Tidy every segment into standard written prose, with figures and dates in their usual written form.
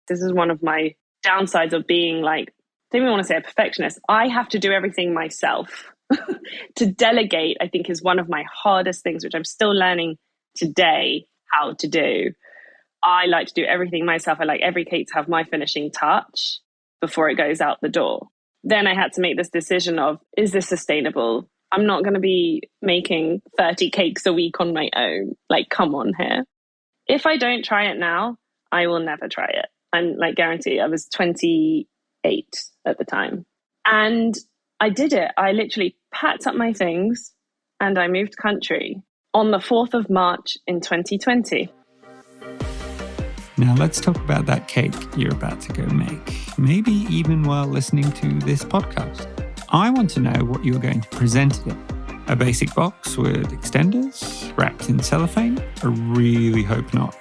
This is one of my downsides of being like, I don't even want to say a perfectionist. I have to do everything myself. To delegate, I think, is one of my hardest things, which I'm still learning today how to do. I like to do everything myself. I like every cake to have my finishing touch before it goes out the door. Then I had to make this decision of, is this sustainable? I'm not going to be making 30 cakes a week on my own. Like, come on here. If I don't try it now, I will never try it. I'm like, guarantee. I was 28 at the time. And I did it. I literally packed up my things and I moved country on the 4th of March in 2020. Now let's talk about that cake you're about to go make, maybe even while listening to this podcast. I want to know what you're going to present it in. A basic box with extenders, wrapped in cellophane? I really hope not.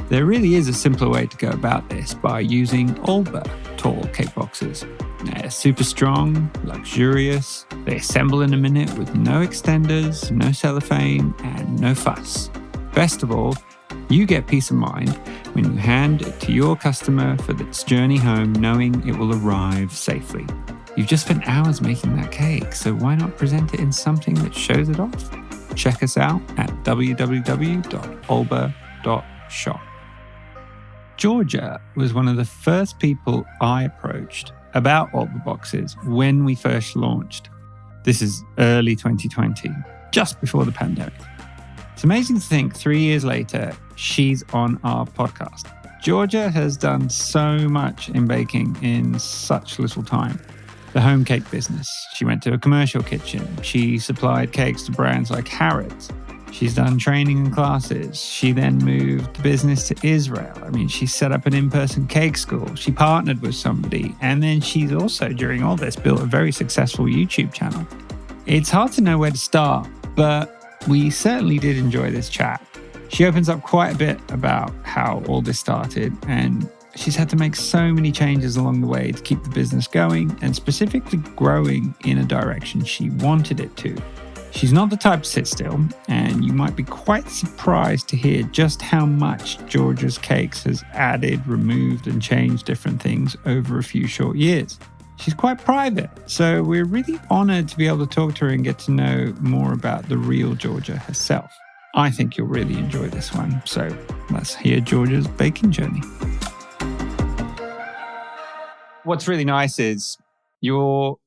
There really is a simpler way to go about this by using OLBAA tall cake boxes. They're super strong, luxurious, they assemble in a minute with no extenders, no cellophane, and no fuss. Best of all, you get peace of mind when you hand it to your customer for its journey home, knowing it will arrive safely. You've just spent hours making that cake, so why not present it in something that shows it off? Check us out at www.olbaa.shop. Georgia was one of the first people I approached about OLBAA boxes when we first launched. This is early 2020, just before the pandemic. It's amazing to think 3 years later, she's on our podcast. Georgia has done so much in baking in such little time. The home cake business. She went to a commercial kitchen. She supplied cakes to brands like Harrods. She's done training and classes. She then moved the business to Israel. She set up an in-person cake school. She partnered with somebody. And then she's also, during all this, built a very successful YouTube channel. It's hard to know where to start, but we certainly did enjoy this chat. She opens up quite a bit about how all this started, and she's had to make so many changes along the way to keep the business going and specifically growing in a direction she wanted it to. She's not the type to sit still, and you might be quite surprised to hear just how much Georgia's Cakes has added, removed, and changed different things over a few short years. She's quite private, so we're really honored to be able to talk to her and get to know more about the real Georgia herself. I think you'll really enjoy this one, so let's hear Georgia's baking journey. What's really nice is you're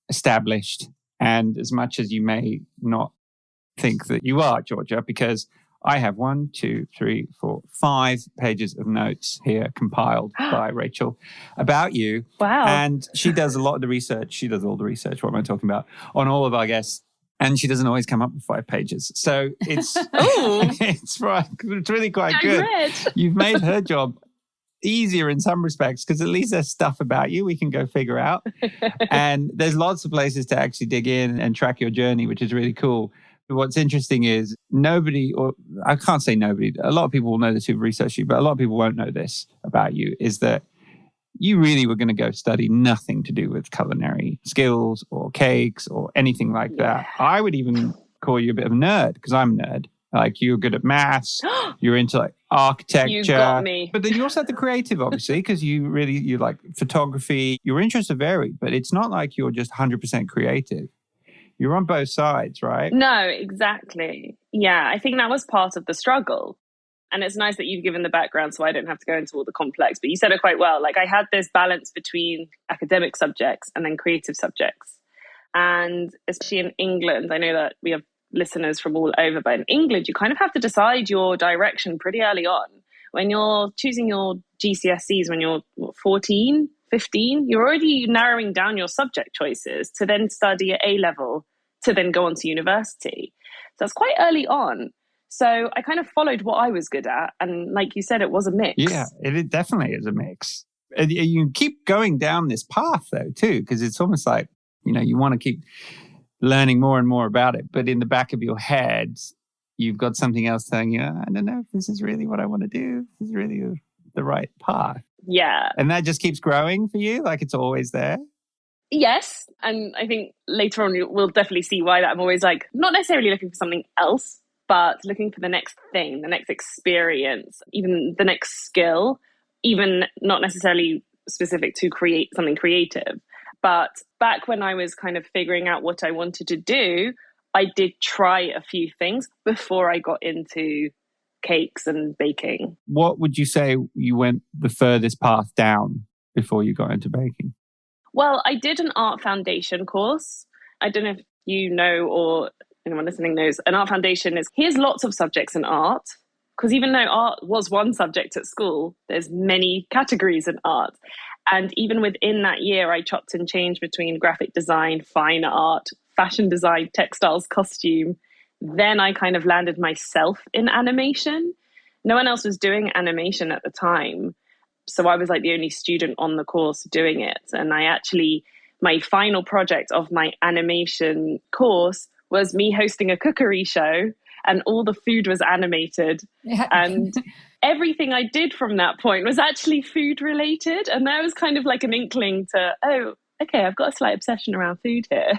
established, and as much as you may not think that you are, Georgia, because I have 5 pages of notes here compiled by Rachel about you. Wow. And she does a lot of the research. She does all the research, what am I talking about, on all of our guests. And she doesn't always come up with 5 pages. So it's it's really quite good. You've made her job easier in some respects because at least there's stuff about you we can go figure out. And there's lots of places to actually dig in and track your journey, which is really cool. What's interesting is nobody, or I can't say nobody, a lot of people will know this who've researched you, but a lot of people won't know this about you, is that you really were going to go study nothing to do with culinary skills or cakes or anything like that. I would even call you a bit of a nerd because I'm a nerd. Like, you're good at maths, you're into like architecture. You got me. But then you also have the creative, obviously, because you like photography. Your interests are varied, but it's not like you're just 100% creative. You're on both sides, right? No, exactly. Yeah, I think that was part of the struggle. And it's nice that you've given the background so I don't have to go into all the complex. But you said it quite well. Like, I had this balance between academic subjects and then creative subjects. And especially in England, I know that we have listeners from all over, but in England, you kind of have to decide your direction pretty early on. When you're choosing your GCSEs, when you're 14, 15, you're already narrowing down your subject choices to then study at A-level, to then go on to university. So it's quite early on. So I kind of followed what I was good at. And like you said, it was a mix. Yeah, it definitely is a mix. And you keep going down this path, though, too, because it's almost like, you want to keep learning more and more about it. But in the back of your head, you've got something else telling you, I don't know if this is really what I want to do. This is really the right path. Yeah. And that just keeps growing for you? Like, it's always there? Yes. And I think later on, we'll definitely see why that I'm always like, not necessarily looking for something else, but looking for the next thing, the next experience, even the next skill. even not necessarily specific to create something creative. But back when I was kind of figuring out what I wanted to do, I did try a few things before I got into cakes and baking. What would you say you went the furthest path down before you got into baking? Well, I did an art foundation course. I don't know if you know or anyone listening knows, an art foundation is, here's lots of subjects in art. Because even though art was one subject at school, there's many categories in art. And even within that year, I chopped and changed between graphic design, fine art, fashion design, textiles, costume. Then I kind of landed myself in animation. No one else was doing animation at the time. So I was like the only student on the course doing it. And my final project of my animation course was me hosting a cookery show, and all the food was animated. Yeah. And everything I did from that point was actually food related. And there was kind of like an inkling to, oh, okay, I've got a slight obsession around food here.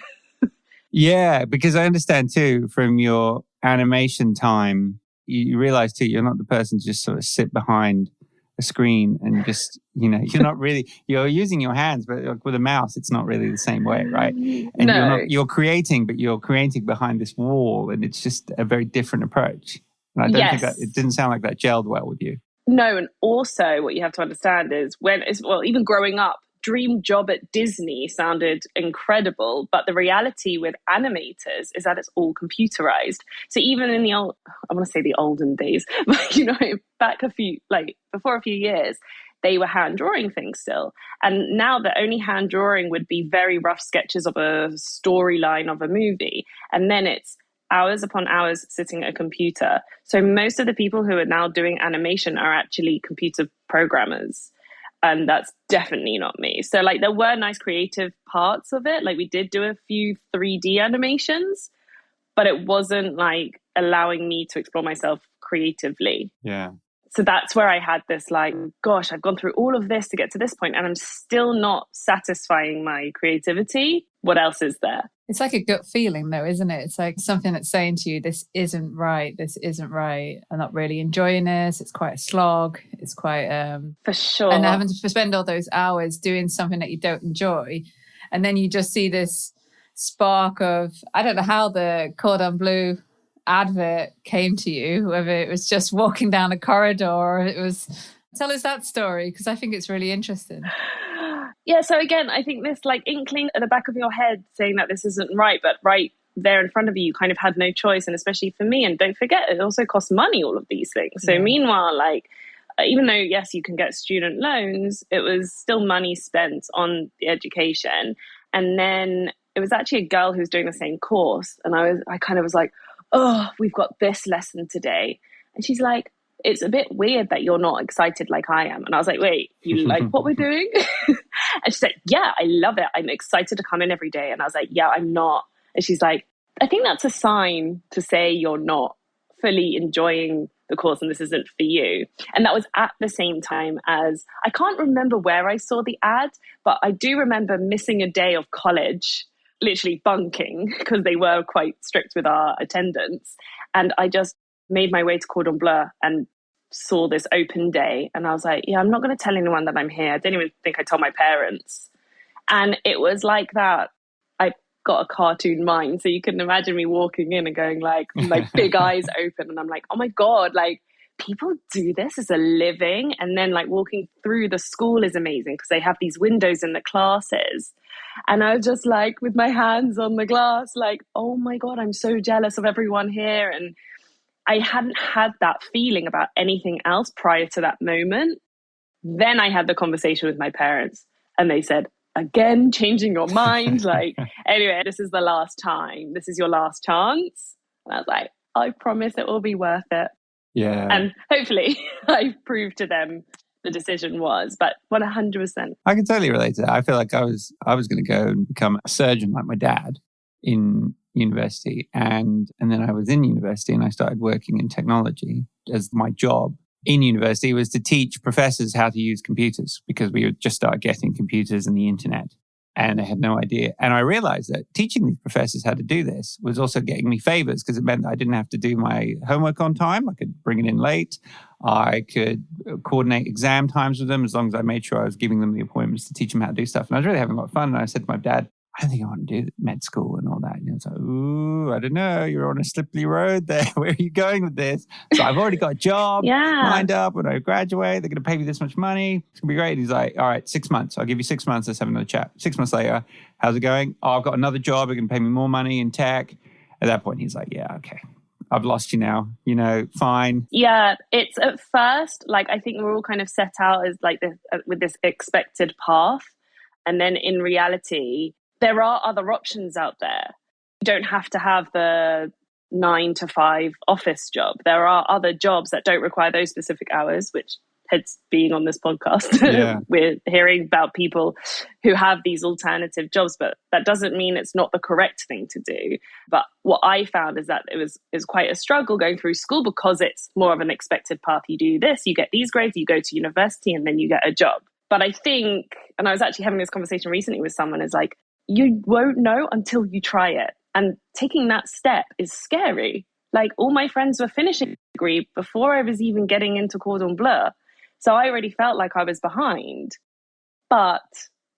Yeah, because I understand too from your animation time, you realize too, you're not the person to just sort of sit behind a screen and just, you're not really, you're using your hands, but with a mouse, it's not really the same way, right? And no. you're creating, but you're creating behind this wall, and it's just a very different approach. And I don't think that, it didn't sound like that gelled well with you. No, and also what you have to understand is even growing up, dream job at Disney sounded incredible, but the reality with animators is that it's all computerized. So even in I want to say the olden days, but back before a few years, they were hand drawing things still. And now the only hand drawing would be very rough sketches of a storyline of a movie. And then it's hours upon hours sitting at a computer. So most of the people who are now doing animation are actually computer programmers. And that's definitely not me. So there were nice creative parts of it. We did do a few 3D animations, but it wasn't allowing me to explore myself creatively. Yeah. So that's where I had this gosh, I've gone through all of this to get to this point and I'm still not satisfying my creativity. What else is there? It's like a gut feeling though, isn't it? It's like something that's saying to you, this isn't right. I'm not really enjoying this. It's quite a slog. It's quite... For sure. And having to spend all those hours doing something that you don't enjoy. And then you just see this spark of, I don't know how the cordon bleu advert came to you, whether it was just walking down a corridor or it was... Tell us that story, because I think it's really interesting. Yeah, so again, I think this inkling at the back of your head saying that this isn't right, but right there in front of you, you kind of had no choice. And especially for me, and don't forget, it also costs money, all of these things. So meanwhile, even though, yes, you can get student loans, it was still money spent on the education. And then it was actually a girl who was doing the same course. And I kind of was like, oh, we've got this lesson today. And she's like, it's a bit weird that you're not excited like I am. And I was like, wait, you like what we're doing? And she's like, yeah, I love it. I'm excited to come in every day. And I was like, yeah, I'm not. And she's like, I think that's a sign to say you're not fully enjoying the course and this isn't for you. And that was at the same time as, I can't remember where I saw the ad, but I do remember missing a day of college, literally bunking because they were quite strict with our attendance. And I just made my way to Cordon Bleu and saw this open day. And I was like, yeah, I'm not going to tell anyone that I'm here. I didn't even think I told my parents. And it was like that. I got a cartoon mind. So you can imagine me walking in and going my big eyes open. And I'm like, oh my God, people do this as a living. And then walking through the school is amazing because they have these windows in the classes. And I was just with my hands on the glass, oh my God, I'm so jealous of everyone here. And I hadn't had that feeling about anything else prior to that moment. Then I had the conversation with my parents and they said, again, changing your mind. Anyway, this is the last time. This is your last chance. And I was like, I promise it will be worth it. Yeah. And hopefully I proved to them the decision was, but 100%. I can totally relate to that. I feel like I was going to go and become a surgeon like my dad in university. And then I was in university and I started working in technology as my job in university was to teach professors how to use computers because we would just start getting computers and the internet and I had no idea. And I realized that teaching these professors how to do this was also getting me favors because it meant that I didn't have to do my homework on time. I could bring it in late. I could coordinate exam times with them as long as I made sure I was giving them the appointments to teach them how to do stuff. And I was really having a lot of fun. And I said to my dad, I don't think I want to do med school and all that. And he was like, ooh, I don't know. You're on a slippery road there. Where are you going with this? So I've already got a job lined up. When I graduate, they're going to pay me this much money. It's going to be great. And he's like, all right, 6 months. I'll give you 6 months. Let's have another chat. 6 months later, how's it going? Oh, I've got another job. They're going to pay me more money in tech. At that point, he's like, yeah, okay. I've lost you now, fine. Yeah, it's at first, like, I think we're all kind of set out as like this, with this expected path. And then in reality, there are other options out there. You don't have to have the 9 to 5 office job. There are other jobs that don't require those specific hours, which hence being on this podcast, we're hearing about people who have these alternative jobs, but that doesn't mean it's not the correct thing to do. But what I found is that it was quite a struggle going through school because it's more of an expected path. You do this, you get these grades, you go to university, and then you get a job. But I think, and I was actually having this conversation recently with someone, is like, you won't know until you try it. And taking that step is scary. Like, all my friends were finishing a degree before I was even getting into Cordon Bleu. So I already felt like I was behind. But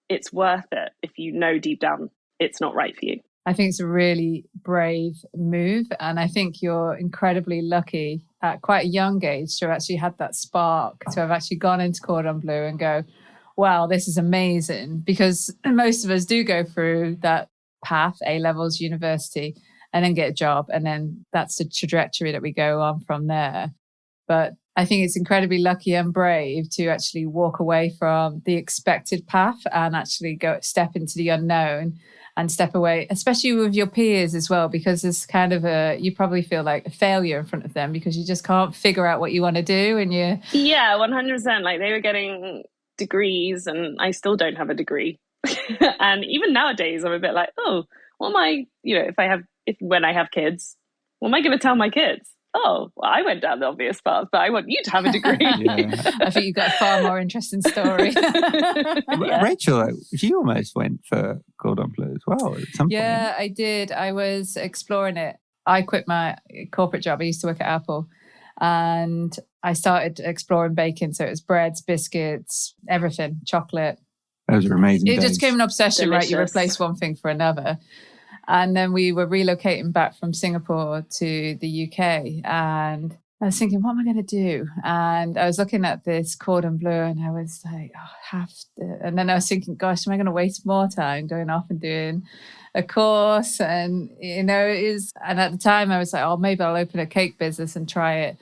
it's worth it if you know deep down it's not right for you. I think it's a really brave move. And I think you're incredibly lucky at quite a young age to have actually had that spark, to have actually gone into Cordon Bleu and go, wow, this is amazing. Because most of us do go through that path, A-levels, university, and then get a job. And then that's the trajectory that we go on from there. But I think it's incredibly lucky and brave to actually walk away from the expected path and actually step into the unknown and step away, especially with your peers as well, because it's kind of you probably feel like a failure in front of them because you just can't figure out what you want to do. And you... Yeah, 100%. Like, they were getting degrees and I still don't have a degree. And even nowadays, I'm a bit like, oh, what am I, when I have kids, what am I going to tell my kids? Oh, well, I went down the obvious path, but I want you to have a degree. I think you've got a far more interesting story. Rachel, you almost went for Cordon Bleu as well at some point. Yeah, I did. I was exploring it. I quit my corporate job. I used to work at Apple. And I started exploring baking. So it was breads, biscuits, everything, chocolate. Those are amazing. It days. just became an obsession, Delicious. right? You replace one thing for another. And then we were relocating back from Singapore to the UK. And I was thinking, what am I going to do? And I was looking at this Cordon Bleu and I was like, oh, I have to. And then I was thinking, gosh, am I going to waste more time going off and doing a course? And, and at the time I was like, oh, maybe I'll open a cake business and try it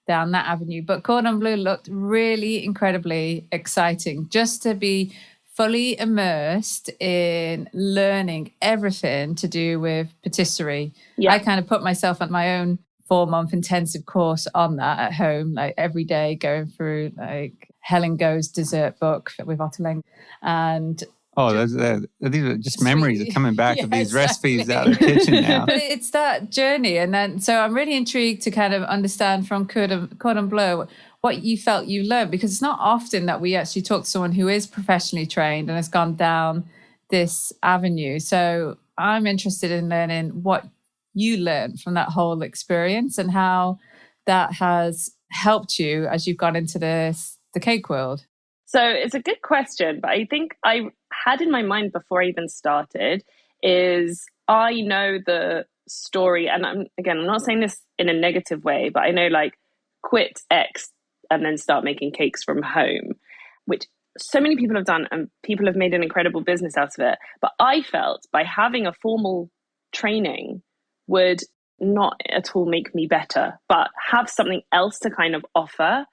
down that avenue. But Cordon Bleu looked really incredibly exciting just to be fully immersed in learning everything to do with patisserie. Yeah. I kind of put myself on my own 4-month intensive course on that at home, like every day going through like Helen Go's dessert book with Otterling. And these are just memories of coming back of these recipes out of the kitchen now. But it's that journey. And then, so I'm really intrigued to kind of understand from Cordon Bleu what you felt you learned, because it's not often that we actually talk to someone who is professionally trained and has gone down this avenue. So I'm interested in learning what you learned from that whole experience and how that has helped you as you've gone into the cake world. So it's a good question, but I think I had in my mind before I even started is I know the story, and I'm not saying this in a negative way, but I know like quit X and then start making cakes from home, which so many people have done and people have made an incredible business out of it. But I felt by having a formal training would not at all make me better, but have something else to kind of offer.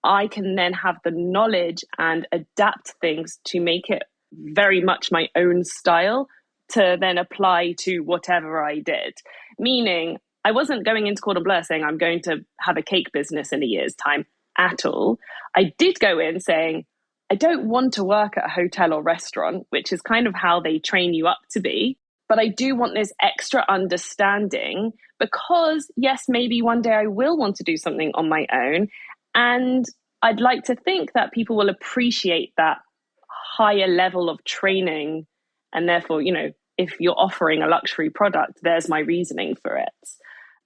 I can then have the knowledge and adapt things to make it very much my own style to then apply to whatever I did. Meaning I wasn't going into Cordon Bleu saying I'm going to have a cake business in a year's time at all. I did go in saying, I don't want to work at a hotel or restaurant, which is kind of how they train you up to be. But I do want this extra understanding because, yes, maybe one day I will want to do something on my own. And I'd like to think that people will appreciate that higher level of training. And therefore, if you're offering a luxury product, there's my reasoning for it.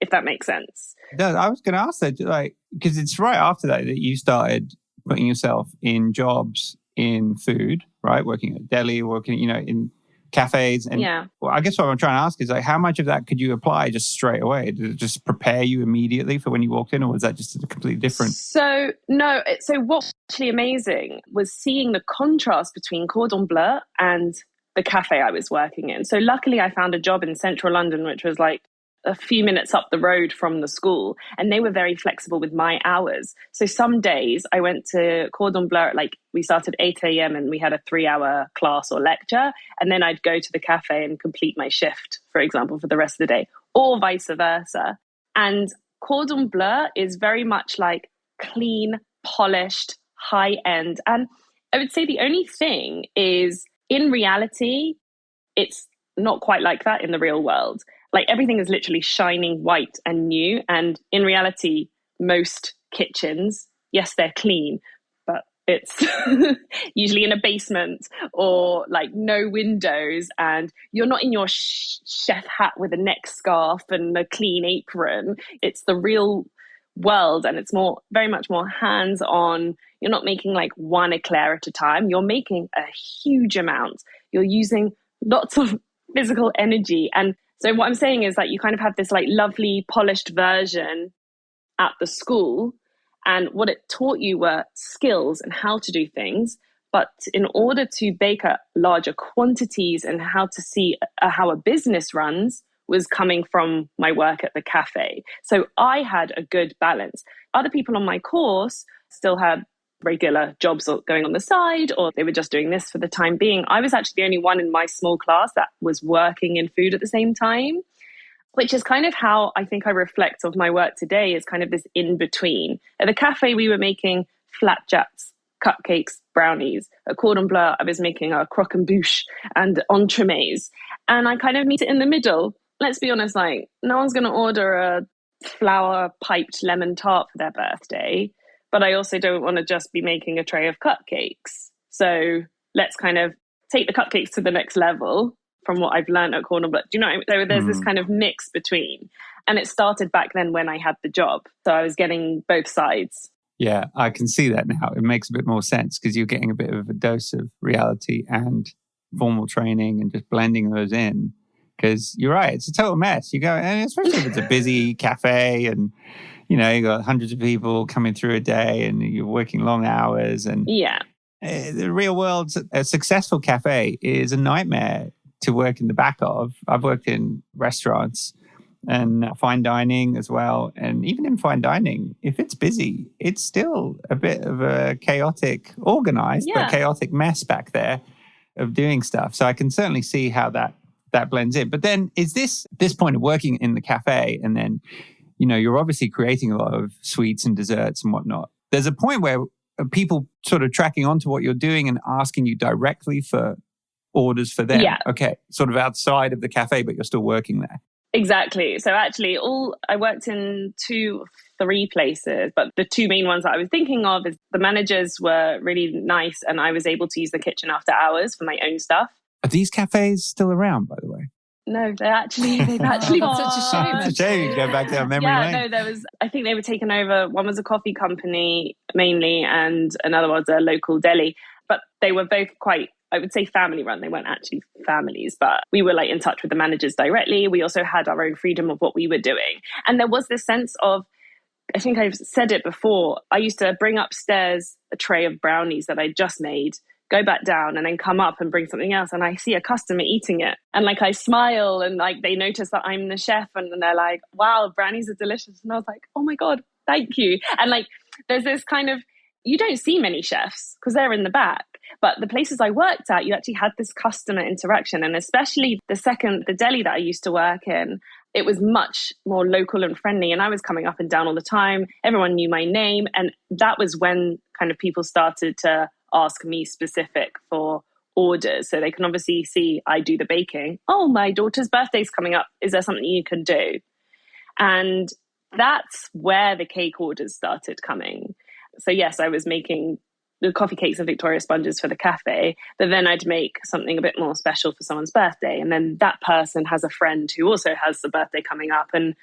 if that makes sense. No, I was going to ask that, like, because it's right after that you started putting yourself in jobs in food, right? Working at deli, working, in cafes. And well, I guess what I'm trying to ask is, like, how much of that could you apply just straight away? Did it just prepare you immediately for when you walked in, or was that just a completely different? So what's actually amazing was seeing the contrast between Cordon Bleu and the cafe I was working in. So luckily I found a job in central London, which was like a few minutes up the road from the school, and they were very flexible with my hours. So some days I went to Cordon Bleu, like we started 8 a.m. and we had a 3-hour class or lecture, and then I'd go to the cafe and complete my shift, for example, for the rest of the day, or vice versa. And Cordon Bleu is very much like clean, polished, high end. And I would say the only thing is, in reality, it's not quite like that in the real world. Like everything is literally shining white and new. And in reality, most kitchens, yes, they're clean, but it's usually in a basement or like no windows. And you're not in your chef hat with a neck scarf and a clean apron. It's the real world, and it's very much more hands-on. You're not making like one eclair at a time. You're making a huge amount. You're using lots of physical energy. And so what I'm saying is that you kind of have this like lovely polished version at the school, and what it taught you were skills and how to do things. But in order to bake at larger quantities and how to see how a business runs was coming from my work at the cafe. So I had a good balance. Other people on my course still had regular jobs going on the side, or they were just doing this for the time being. I was actually the only one in my small class that was working in food at the same time, which is kind of how I think I reflect of my work today, is kind of this in between. At the cafe, we were making flapjacks, cupcakes, brownies. At Cordon Bleu, I was making a croque and bouche and entremets. And I kind of meet it in the middle. Let's be honest, like no one's going to order a flour piped lemon tart for their birthday, but I also don't want to just be making a tray of cupcakes. So let's kind of take the cupcakes to the next level from what I've learned at Cordon Bleu. Do you know, so there's this kind of mix between. And it started back then when I had the job. So I was getting both sides. Yeah, I can see that now. It makes a bit more sense because you're getting a bit of a dose of reality and formal training and just blending those in. Because you're right, it's a total mess. You go, and especially if it's a busy cafe and, you got hundreds of people coming through a day and you're working long hours. And the real world, a successful cafe is a nightmare to work in the back of. I've worked in restaurants and fine dining as well. And even in fine dining, if it's busy, it's still a bit of a chaotic, organized, but chaotic mess back there of doing stuff. So I can certainly see how that blends in. But then is this point of working in the cafe, and then, you're obviously creating a lot of sweets and desserts and whatnot. There's a point where people sort of tracking onto what you're doing and asking you directly for orders for them. Yeah. Okay. Sort of outside of the cafe, but you're still working there. Exactly. So actually I worked in 3 places, but the 2 main ones that I was thinking of is the managers were really nice and I was able to use the kitchen after hours for my own stuff. Are these cafes still around, by the way? No, they've actually gone. Such a shame. It's a shame you go back down memory lane. No, I think they were taken over. One was a coffee company mainly, and another was a local deli. But they were both quite, I would say, family run. They weren't actually families, but we were like in touch with the managers directly. We also had our own freedom of what we were doing. And there was this sense of, I think I've said it before, I used to bring upstairs a tray of brownies that I just made, go back down and then come up and bring something else. And I see a customer eating it. And like I smile and like they notice that I'm the chef and they're like, wow, brownies are delicious. And I was like, oh my God, thank you. And like, there's this kind of, you don't see many chefs because they're in the back. But the places I worked at, you actually had this customer interaction. And especially the deli that I used to work in, it was much more local and friendly. And I was coming up and down all the time. Everyone knew my name. And that was when kind of people started to ask me specific for orders. So they can obviously see I do the baking. Oh, my daughter's birthday's coming up. Is there something you can do? And that's where the cake orders started coming. So yes, I was making the coffee cakes and Victoria sponges for the cafe, but then I'd make something a bit more special for someone's birthday. And then that person has a friend who also has the birthday coming up. And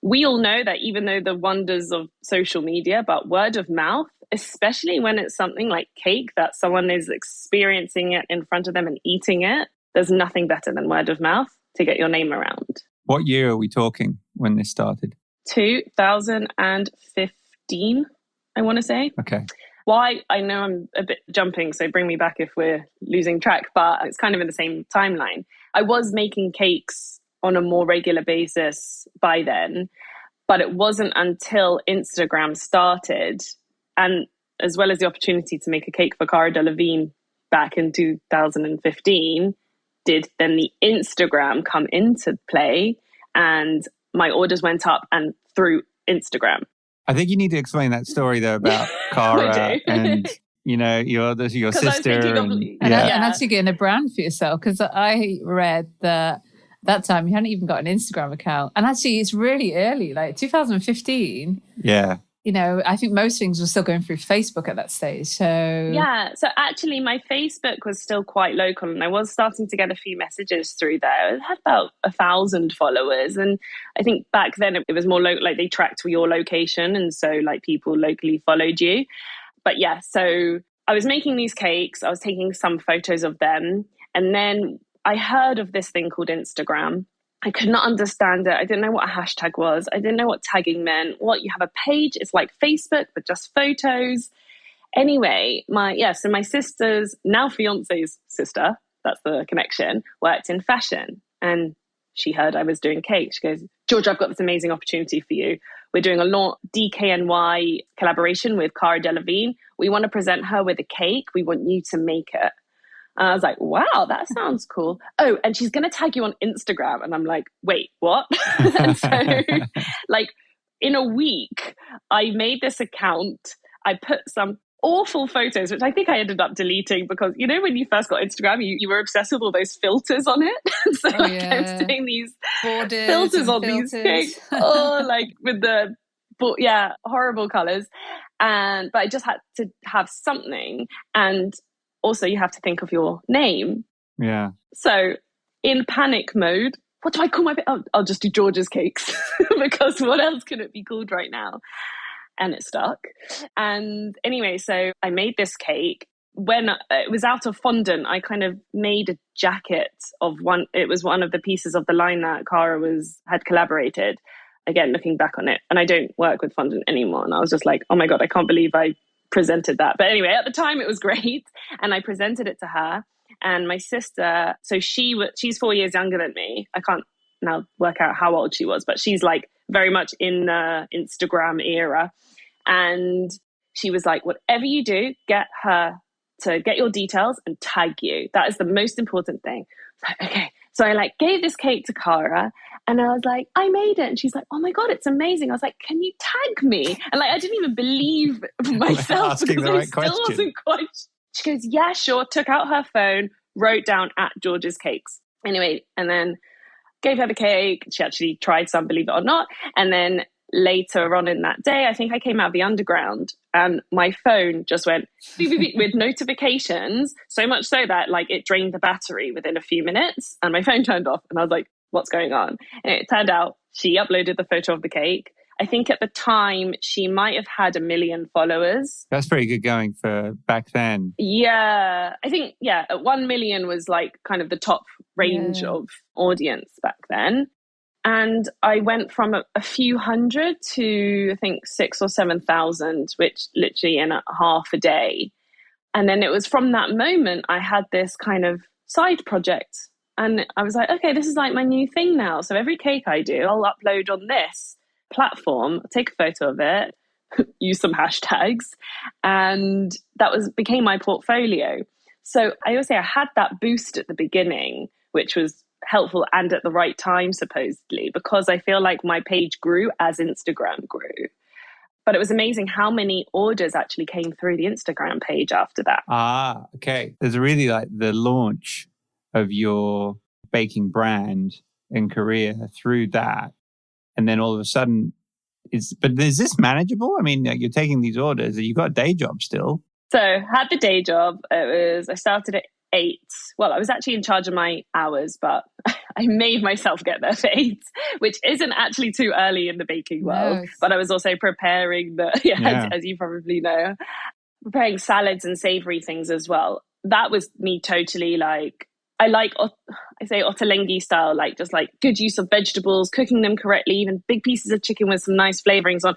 we all know that even though the wonders of social media, but word of mouth, especially when it's something like cake that someone is experiencing it in front of them and eating it, there's nothing better than word of mouth to get your name around. What year are we talking when this started? 2015, I want to say. Okay. Why? I know I'm a bit jumping, so bring me back if we're losing track, but it's kind of in the same timeline. I was making cakes on a more regular basis by then, but it wasn't until Instagram started, and as well as the opportunity to make a cake for Cara Delevingne back in 2015, did then the Instagram come into play, and my orders went up and through Instagram. I think you need to explain that story though about Cara and your sister and actually getting a brand for yourself, because I read that time you hadn't even got an Instagram account, and actually it's really early, like 2015. Yeah. I think most things were still going through Facebook at that stage. So actually my Facebook was still quite local, and I was starting to get a few messages through there. It had about 1,000 followers, and I think back then it was more like they tracked your location, and so like people locally followed you. But yeah, so I was making these cakes, I was taking some photos of them, and then I heard of this thing called Instagram. I could not understand it. I didn't know what a hashtag was. I didn't know what tagging meant. What, you have a page? It's like Facebook, but just photos. Anyway, my sister's now fiance's sister, that's the connection, worked in fashion. And she heard I was doing cake. She goes, George, I've got this amazing opportunity for you. We're doing a DKNY collaboration with Cara Delevingne. We want to present her with a cake. We want you to make it. And I was like, wow, that sounds cool. Oh, and she's going to tag you on Instagram. And I'm like, wait, what? And so like in a week, I made this account. I put some awful photos, which I think I ended up deleting because, when you first got Instagram, you were obsessed with all those filters on it. So I was doing these borders filters on these cakes. Like with the, horrible colors. But I just had to have something. And also, you have to think of your name. Yeah. So, in panic mode, what do I call my... I'll just do George's Cakes because what else could it be called right now? And it stuck. And anyway, so I made this cake. When it was out of fondant, I kind of made a jacket of one. It was one of the pieces of the line that Cara had collaborated. Again, looking back on it, and I don't work with fondant anymore. And I was just like, oh my God, I can't believe I presented that. But anyway, at the time it was great, and I presented it to her. And my sister, so she's 4 years younger than me. I can't now work out how old she was, but she's like very much in the Instagram era. And she was like, whatever you do, get her to get your details and tag you. That is the most important thing. I was like, okay. So I gave this cake to Cara, and I was like, I made it. And she's like, oh my God, it's amazing. I was like, can you tag me? And I didn't even believe myself because I still wasn't quite. She goes, yeah, sure. Took out her phone, wrote down at George's Cakes. Anyway, and then gave her the cake. She actually tried some, believe it or not. And then later on in that day, I think I came out of the underground and my phone just went beep, beep, beep, with notifications, so much so that it drained the battery within a few minutes and my phone turned off and I was like, what's going on? And it turned out she uploaded the photo of the cake. I think at the time she might have had 1 million followers. That's pretty good going for back then. Yeah. I think, at 1 million was kind of the top range of audience back then. And I went from a few hundred to I think 6,000 or 7,000, which literally in half a day. And then it was from that moment I had this kind of side project. And I was like, okay, this is my new thing now. So every cake I do, I'll upload on this platform, take a photo of it, use some hashtags. And that became my portfolio. So I always say I had that boost at the beginning, which was helpful and at the right time, supposedly, because I feel like my page grew as Instagram grew. But it was amazing how many orders actually came through the Instagram page after that. Ah, okay. There's really the launch of your baking brand in Korea through that. And then all of a sudden, but is this manageable? I mean, you're taking these orders, you've got a day job still. So had the day job. I started it 8. Well, I was actually in charge of my hours, but I made myself get there for 8, which isn't actually too early in the baking world. But I was also preparing as you probably know, preparing salads and savory things as well. That was me totally like, I say ottolenghi style, like just like good use of vegetables, cooking them correctly, even big pieces of chicken with some nice flavorings on.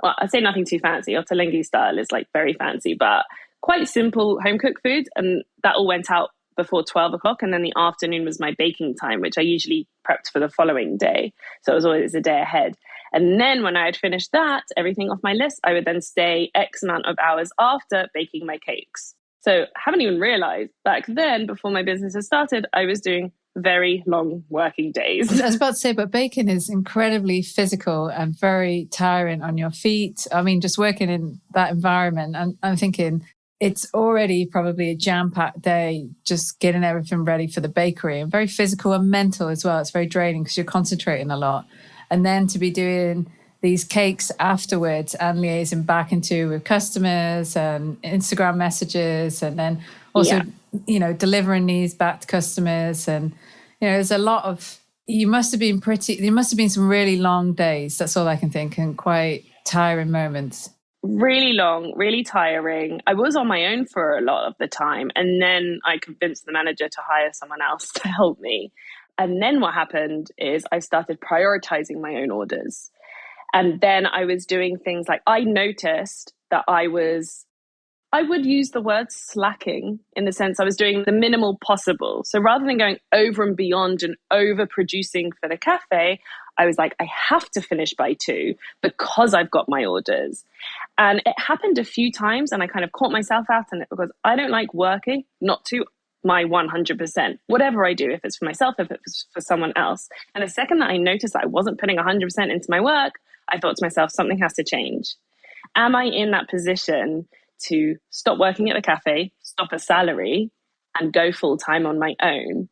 I'd say nothing too fancy. Ottolenghi style is like very fancy, but quite simple home cooked food. And that all went out before 12 o'clock. And then the afternoon was my baking time, which I usually prepped for the following day. So it was always a day ahead. And then when I had finished that, everything off my list, I would then stay X amount of hours after baking my cakes. So I haven't even realized back then, before my business had started, I was doing very long working days. I was about to say, but baking is incredibly physical and very tiring on your feet. I mean, just working in that environment, I'm thinking it's already probably a jam-packed day, just getting everything ready for the bakery, and very physical and mental as well. It's very draining because you're concentrating a lot. And then to be doing these cakes afterwards and liaising back into with customers and Instagram messages, and then also, delivering these back to customers. And, there's a lot of, there must have been some really long days. That's all I can think, and quite tiring moments. Really long, really tiring. I was on my own for a lot of the time. And then I convinced the manager to hire someone else to help me. And then what happened is I started prioritizing my own orders. And then I was doing things like, I noticed that I would use the word slacking, in the sense I was doing the minimal possible. So rather than going over and beyond and overproducing for the cafe, I was like, I have to finish by 2 because I've got my orders. And it happened a few times, and I kind of caught myself out on it, because I don't like working not to my 100%, whatever I do, if it's for myself, if it's for someone else. And the second that I noticed that I wasn't putting 100% into my work, I thought to myself, something has to change. Am I in that position to stop working at the cafe, stop a salary, and go full time on my own?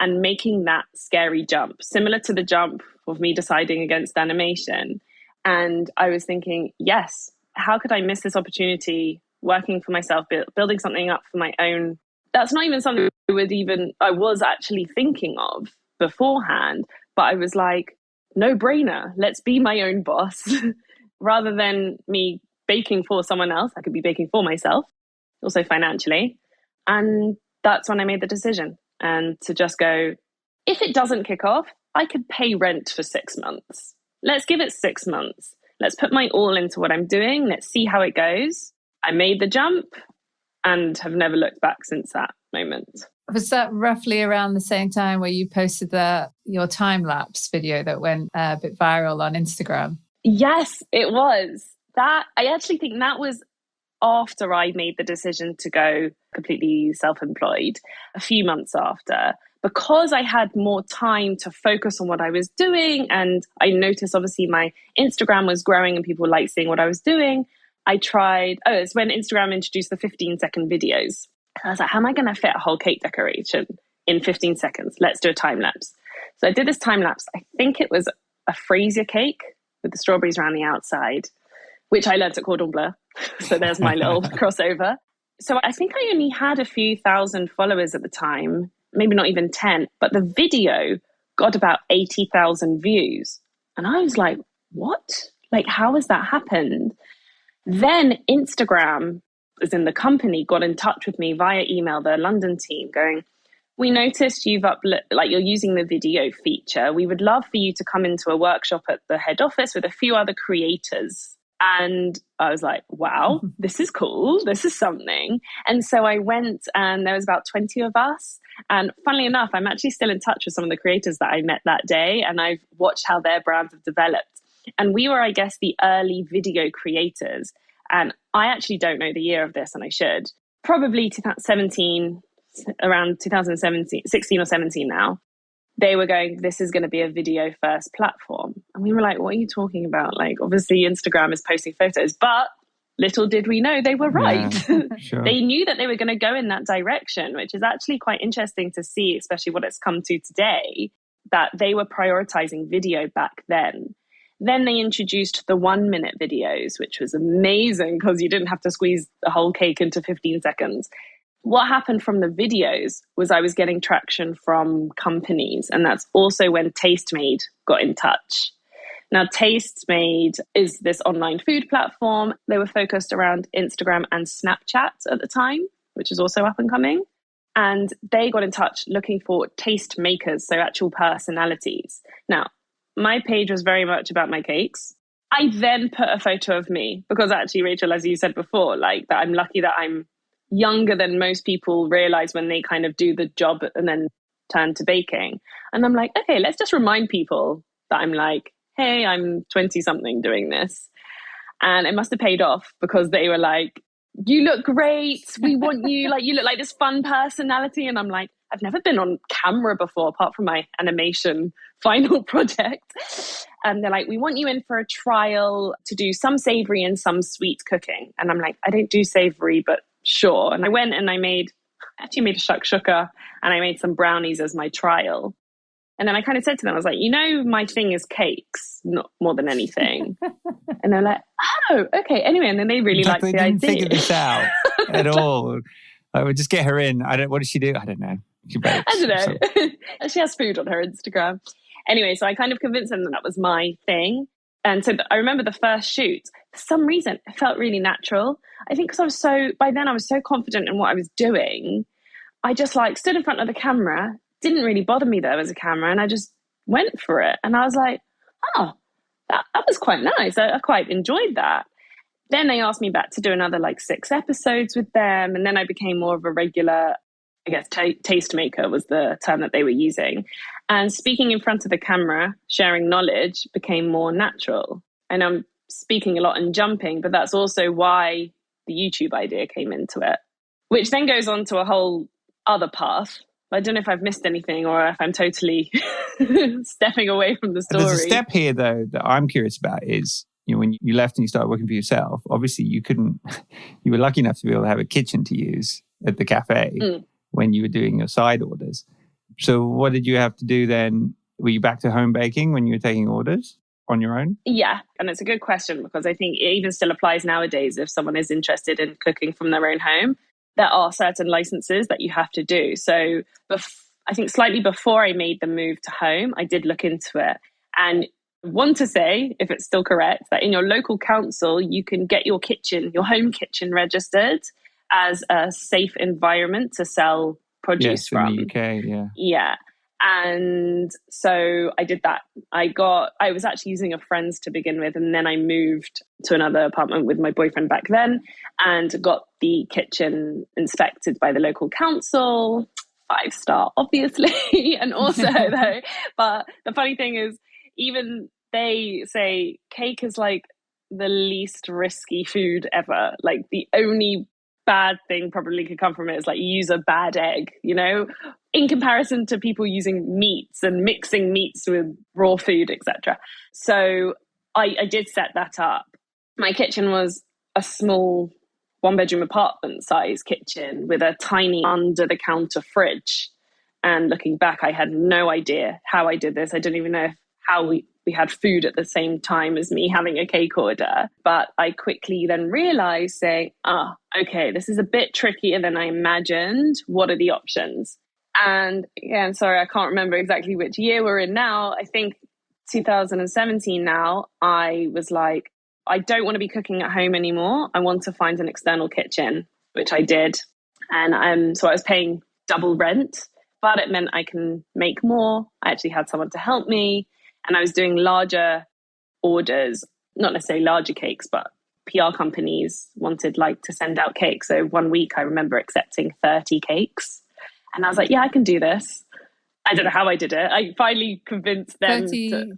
And making that scary jump, similar to the jump of me deciding against animation. And I was thinking, yes, how could I miss this opportunity working for myself, building something up for my own? That's not even something I was actually thinking of beforehand, but I was like, no brainer, let's be my own boss. Rather than me baking for someone else, I could be baking for myself, also financially. And that's when I made the decision. And to just go, if it doesn't kick off, I could pay rent for 6 months. Let's give it 6 months. Let's put my all into what I'm doing. Let's see how it goes. I made the jump and have never looked back since that moment. Was that roughly around the same time where you posted your time-lapse video that went a bit viral on Instagram? Yes, it was. I actually think that was after I made the decision to go completely self-employed, a few months after, because I had more time to focus on what I was doing. And I noticed obviously my Instagram was growing and people liked seeing what I was doing. It's when Instagram introduced the 15-second videos. I was like, how am I going to fit a whole cake decoration in 15 seconds? Let's do a time lapse. So I did this time lapse. I think it was a Fraser cake with the strawberries around the outside, which I learned at Cordon Bleu. So there's my little crossover. So I think I only had a few thousand followers at the time, maybe not even 10, but the video got about 80,000 views. And I was like, what? Like, how has that happened? Then Instagram, as in the company, got in touch with me via email, the London team, going, we noticed you're using the video feature. We would love for you to come into a workshop at the head office with a few other creators. And I was like, wow, this is cool. This is something. And so I went, and there was about 20 of us. And funnily enough, I'm actually still in touch with some of the creators that I met that day. And I've watched how their brands have developed. And we were, I guess, the early video creators. And I actually don't know the year of this, and I should. Probably 2017, around 2017, 16 or 17 now. They were going, this is going to be a video first platform. And we were like, what are you talking about? Like, obviously Instagram is posting photos, but little did we know they were right. Yeah, sure. They knew that they were going to go in that direction, which is actually quite interesting to see, especially what it's come to today, that they were prioritizing video back then. Then they introduced the 1-minute videos, which was amazing because you didn't have to squeeze the whole cake into 15 seconds. what happened from the videos was I was getting traction from companies. And that's also when Tastemade got in touch. Now, Tastemade is this online food platform. They were focused around Instagram and Snapchat at the time, which is also up and coming. And they got in touch looking for taste makers, so actual personalities. Now, my page was very much about my cakes. I then put a photo of me because actually, Rachel, as you said before, like that I'm lucky that I'm younger than most people realize when they kind of do the job and then turn to baking. And I'm like, okay, let's just remind people that I'm like, hey, I'm 20 something doing this. And it must have paid off because they were like, you look great. We want you, like, you look like this fun personality. And I'm like, I've never been on camera before, apart from my animation final project. And they're like, we want you in for a trial to do some savory and some sweet cooking. And I'm like, I don't do savory, but sure. And I went and I actually made a shakshuka and I made some brownies as my trial. And then I kind of said to them, I was like, my thing is cakes, not more than anything. And they're like, oh, okay. Anyway, and then they really liked the idea. They didn't figure this out at all. I would just get her in. What does she do? I don't know. I don't know. She has food on her Instagram. Anyway, so I kind of convinced them that was my thing. And so I remember the first shoot, for some reason, it felt really natural. I think because by then I was so confident in what I was doing. I just like stood in front of the camera. Didn't really bother me there was a camera, and I just went for it. And I was like, oh, that was quite nice. I quite enjoyed that. Then they asked me back to do another 6 episodes with them. And then I became more of a regular, I guess, tastemaker was the term that they were using. And speaking in front of the camera, sharing knowledge became more natural. And I'm speaking a lot and jumping, but that's also why the YouTube idea came into it, which then goes on to a whole other path. I don't know if I've missed anything or if I'm totally stepping away from the story. There's a step here, though, that I'm curious about is, when you left and you started working for yourself, obviously you were lucky enough to be able to have a kitchen to use at the cafe when you were doing your side orders. So what did you have to do then? Were you back to home baking when you were taking orders on your own? Yeah, and it's a good question because I think it even still applies nowadays if someone is interested in cooking from their own home. There are certain licenses that you have to do. So I think slightly before I made the move to home, I did look into it. And I want to say, if it's still correct, that in your local council, you can get your home kitchen registered as a safe environment to sell produce from. In the UK, yeah. Yeah. And so I did that. I was actually using a friend's to begin with, and then I moved to another apartment with my boyfriend back then and got the kitchen inspected by the local council. 5-star, obviously. And also though, but the funny thing is, even they say cake is like the least risky food ever. Like the only bad thing probably could come from it is you use a bad egg, in comparison to people using meats and mixing meats with raw food, etc. So I did set that up. My kitchen was a small 1-bedroom apartment size kitchen with a tiny under the counter fridge. And looking back, I had no idea how I did this. I didn't even know how we had food at the same time as me having a cake order. But I quickly then realized saying, okay, this is a bit trickier than I imagined. What are the options? And again, sorry, I can't remember exactly which year we're in now. I think 2017 now, I was like, I don't want to be cooking at home anymore. I want to find an external kitchen, which I did. And so I was paying double rent, but it meant I can make more. I actually had someone to help me. And I was doing larger orders, not necessarily larger cakes, but PR companies wanted to send out cakes. So one week I remember accepting 30 cakes. And I was like, yeah, I can do this. I don't know how I did it. I finally convinced them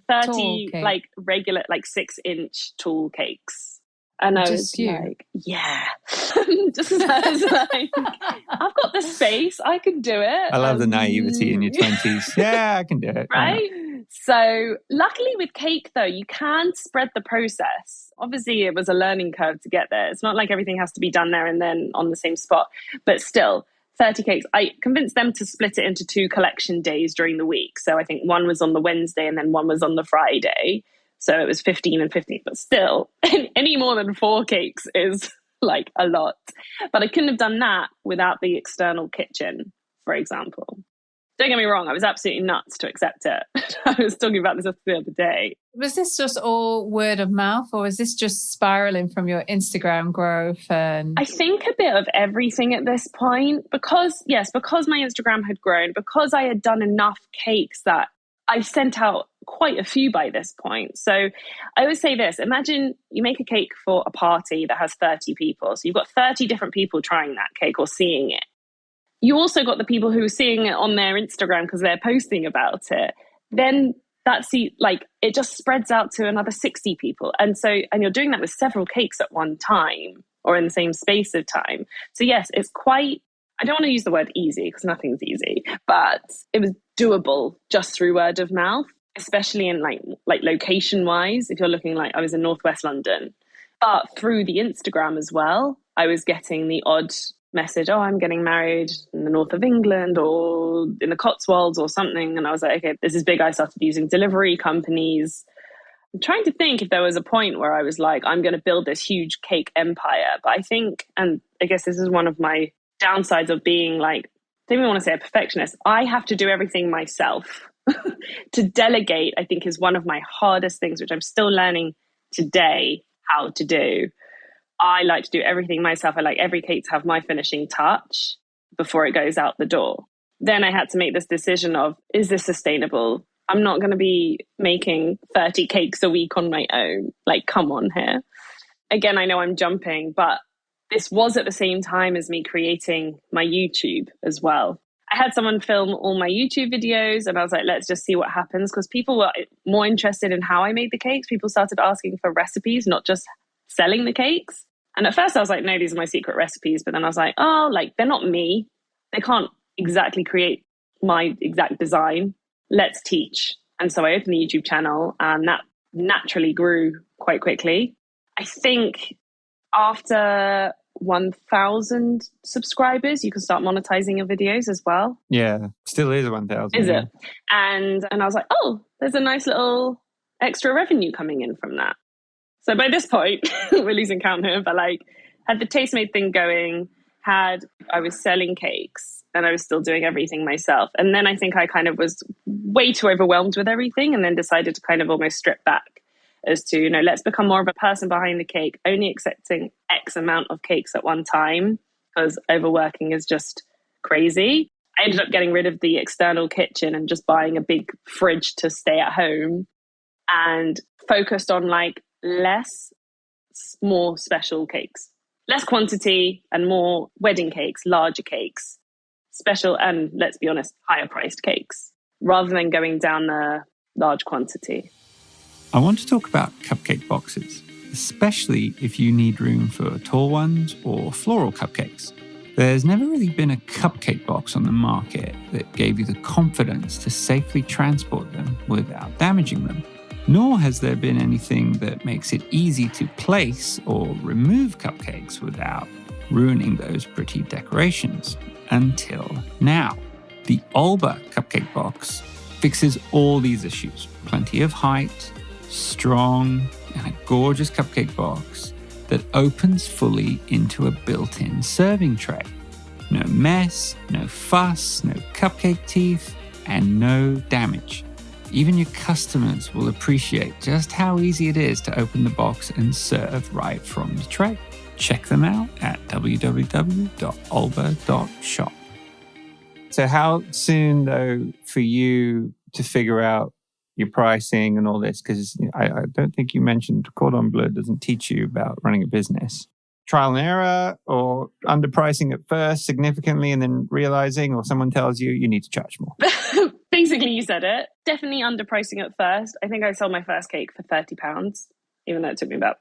30 regular 6-inch tall cakes. And I was like, yeah. Just as I've got the space, I can do it. I love the naivety in your 20s. Yeah, I can do it. Right? So luckily with cake though, you can spread the process. Obviously it was a learning curve to get there. It's not like everything has to be done there and then on the same spot, but still 30 cakes. I convinced them to split it into 2 collection days during the week. So I think one was on the Wednesday and then one was on the Friday. So it was 15 and 15, but still any more than 4 cakes is like a lot. But I couldn't have done that without the external kitchen, for example. Don't get me wrong, I was absolutely nuts to accept it. I was talking about this the other day. Was this just all word of mouth, or was this just spiraling from your Instagram growth? And I think a bit of everything at this point, because my Instagram had grown, because I had done enough cakes that I've sent out quite a few by this point. So I always say this, imagine you make a cake for a party that has 30 people. So you've got 30 different people trying that cake or seeing it. You also got the people who are seeing it on their Instagram because they're posting about it. Then it just spreads out to another 60 people. And you're doing that with several cakes at one time or in the same space of time. So yes, it's quite, I don't want to use the word easy because nothing's easy, but it was doable just through word of mouth, especially in like location wise. If you're looking, like I was in Northwest London, but through the Instagram as well, I was getting the odd message, oh, I'm getting married in the north of England or in the Cotswolds or something. And I was like, okay, this is big. I started using delivery companies. I'm trying to think if there was a point where I was like, I'm going to build this huge cake empire. But I think, and I guess this is one of my downsides of being like, I don't even want to say a perfectionist. I have to do everything myself. To delegate, I think, is one of my hardest things, which I'm still learning today how to do. I like to do everything myself. I like every cake to have my finishing touch before it goes out the door. Then I had to make this decision of, is this sustainable? I'm not going to be making 30 cakes a week on my own. Like, come on here. Again, I know I'm jumping, but this was at the same time as me creating my YouTube as well. I had someone film all my YouTube videos and I was like, let's just see what happens, because people were more interested in how I made the cakes. People started asking for recipes, not just selling the cakes. And at first I was like, no, these are my secret recipes. But then I was like, oh, like they're not me. They can't exactly create my exact design. Let's teach. And so I opened the YouTube channel and that naturally grew quite quickly. I think after 1,000 subscribers, you can start monetizing your videos as well. Yeah, still is 1,000. Is it? And I was like, oh, there's a nice little extra revenue coming in from that. So by this point, we're losing count here, but like had the Tastemade thing going, I was selling cakes and I was still doing everything myself. And then I think I kind of was way too overwhelmed with everything and then decided to kind of almost strip back as to, let's become more of a person behind the cake, only accepting X amount of cakes at one time, because overworking is just crazy. I ended up getting rid of the external kitchen and just buying a big fridge to stay at home and focused on like less, more special cakes, less quantity and more wedding cakes, larger cakes, special and, let's be honest, higher priced cakes, rather than going down the large quantity. I want to talk about cupcake boxes, especially if you need room for tall ones or floral cupcakes. There's never really been a cupcake box on the market that gave you the confidence to safely transport them without damaging them. Nor has there been anything that makes it easy to place or remove cupcakes without ruining those pretty decorations. Until now. The OLBAA cupcake box fixes all these issues. Plenty of height, strong, and a gorgeous cupcake box that opens fully into a built-in serving tray. No mess, no fuss, no cupcake teeth, and no damage. Even your customers will appreciate just how easy it is to open the box and serve right from the tray. Check them out at www.olbaa.shop. So how soon, though, for you to figure out your pricing and all this? Because I don't think you mentioned Cordon Bleu doesn't teach you about running a business. Trial and error, or underpricing at first significantly and then realizing, or someone tells you need to charge more? Basically, you said it. Definitely underpricing at first. I think I sold my first cake for £30, even though it took me about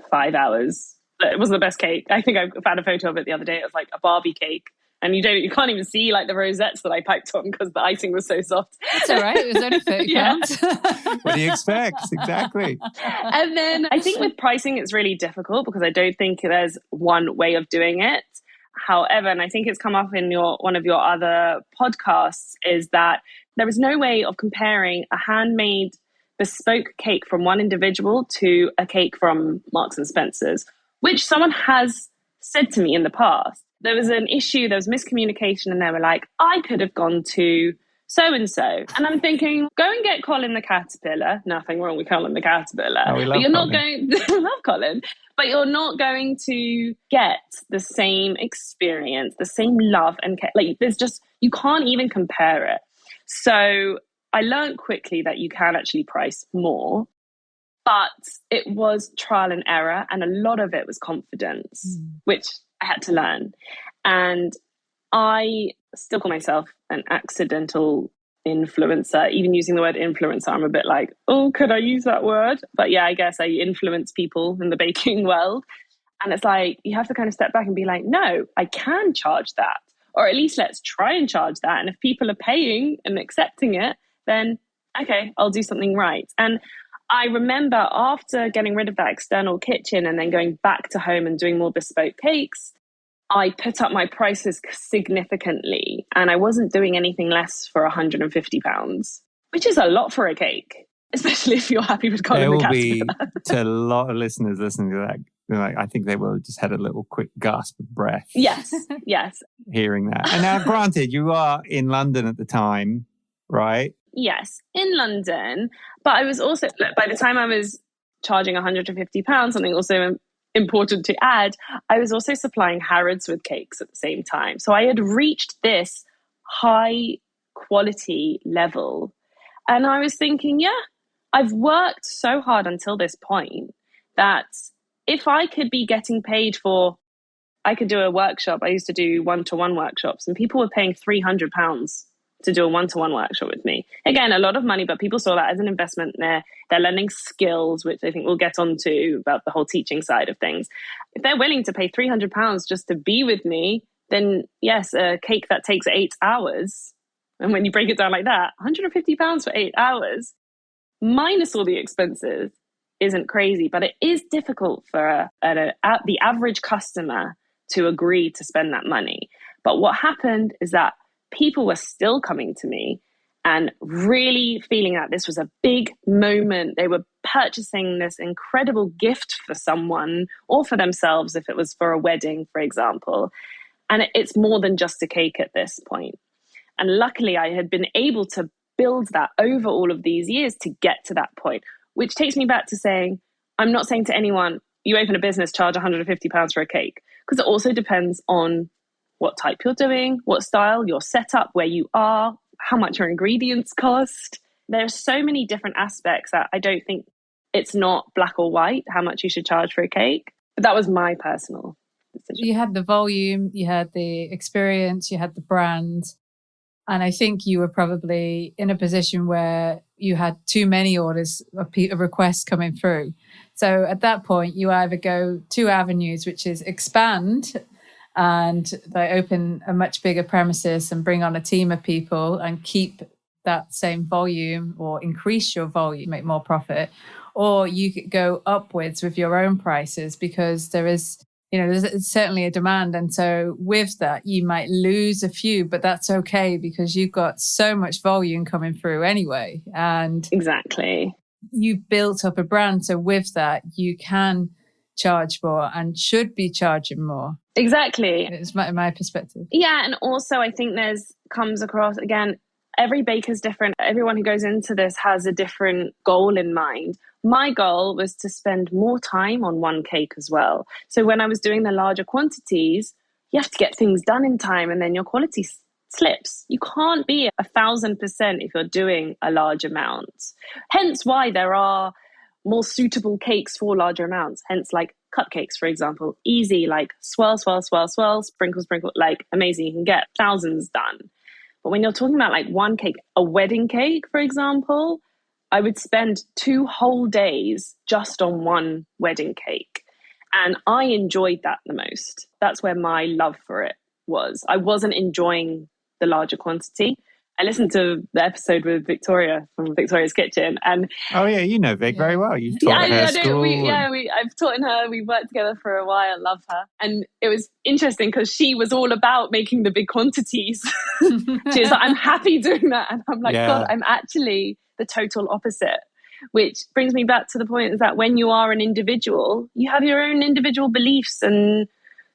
5 hours. But it wasn't the best cake. I think I found a photo of it the other day. It was like a Barbie cake. And you can't even see like the rosettes that I piped on because the icing was so soft. That's all right. It was only £30. What do you expect? Exactly. And then I think with pricing, it's really difficult because I don't think there's one way of doing it. However, and I think it's come up in one of your other podcasts, is that there is no way of comparing a handmade bespoke cake from one individual to a cake from Marks and Spencer's, which someone has said to me in the past. There was an issue, there was miscommunication, and they were like, I could have gone to so-and-so. And I'm thinking, go and get Colin the Caterpillar. Nothing wrong with Colin the Caterpillar. Oh, we love but you're Colin. not going, I love Colin, but you're not going to get the same experience, the same love and care. Like, there's just, you can't even compare it. So I learned quickly that you can actually price more, but it was trial and error. And a lot of it was confidence, which I had to learn. And I still call myself an accidental influencer. Even using the word influencer, I'm a bit like, oh, could I use that word? But yeah, I guess I influence people in the baking world. And it's like, you have to kind of step back and be like, no, I can charge that. Or at least let's try and charge that. And if people are paying and accepting it, then okay, I'll do something right. And I remember after getting rid of that external kitchen and then going back to home and doing more bespoke cakes, I put up my prices significantly, and I wasn't doing anything less for £150, which is a lot for a cake, especially if you're happy with Colin the Caterpillar. There will be, to a lot of listeners listening to that, like, I think they will have just had a little quick gasp of breath. Yes. Hearing that. And now, granted, you are in London at the time, right? Yes, in London. But I was also, by the time I was charging £150, something also important to add, I was also supplying Harrods with cakes at the same time. So I had reached this high quality level. And I was thinking, yeah, I've worked so hard until this point that if I could be getting paid for, I could do a workshop. I used to do one-to-one workshops, and people were paying £300 to do a one-to-one workshop with me. Again, a lot of money, but people saw that as an investment there. They're learning skills, which I think we'll get onto about the whole teaching side of things. If they're willing to pay £300 just to be with me, then yes, a cake that takes 8 hours, and when you break it down like that, £150 for 8 hours, minus all the expenses, isn't crazy. But it is difficult for the average customer to agree to spend that money. But what happened is that people were still coming to me and really feeling that this was a big moment. They were purchasing this incredible gift for someone or for themselves, if it was for a wedding, for example. And it's more than just a cake at this point. And luckily, I had been able to build that over all of these years to get to that point, which takes me back to saying, I'm not saying to anyone, you open a business, charge £150 for a cake, because it also depends on what type you're doing, what style, your setup, where you are, how much your ingredients cost. There are so many different aspects that I don't think it's not black or white, how much you should charge for a cake. But that was my personal decision. You had the volume, you had the experience, you had the brand. And I think you were probably in a position where you had too many orders of requests coming through. So at that point, you either go two avenues, which is expand, and they open a much bigger premises and bring on a team of people and keep that same volume or increase your volume, make more profit. Or you could go upwards with your own prices, because there's certainly a demand. And so with that, you might lose a few, but that's okay, because you've got so much volume coming through anyway. And exactly, you built up a brand. So with that, you can charge more and should be charging more. Exactly. It's my perspective. Yeah. And also I think comes across, again, every baker's different. Everyone who goes into this has a different goal in mind. My goal was to spend more time on one cake as well. So when I was doing the larger quantities, you have to get things done in time, and then your quality slips. You can't be 1,000% if you're doing a large amount. Hence why there are more suitable cakes for larger amounts. Hence, like cupcakes, for example, easy, like swirl, sprinkle, like amazing. You can get thousands done. But when you're talking about like one cake, a wedding cake, for example, I would spend 2 whole days just on one wedding cake. And I enjoyed that the most. That's where my love for it was. I wasn't enjoying the larger quantity. I listened to the episode with Victoria from Victoria's Kitchen, and oh yeah, you know Vic very well. You've taught her school. I've taught her. We worked together for a while. Love her, and it was interesting because she was all about making the big quantities. She was like, "I'm happy doing that," and I'm like, yeah. God, I'm actually the total opposite. Which brings me back to the point is that when you are an individual, you have your own individual beliefs and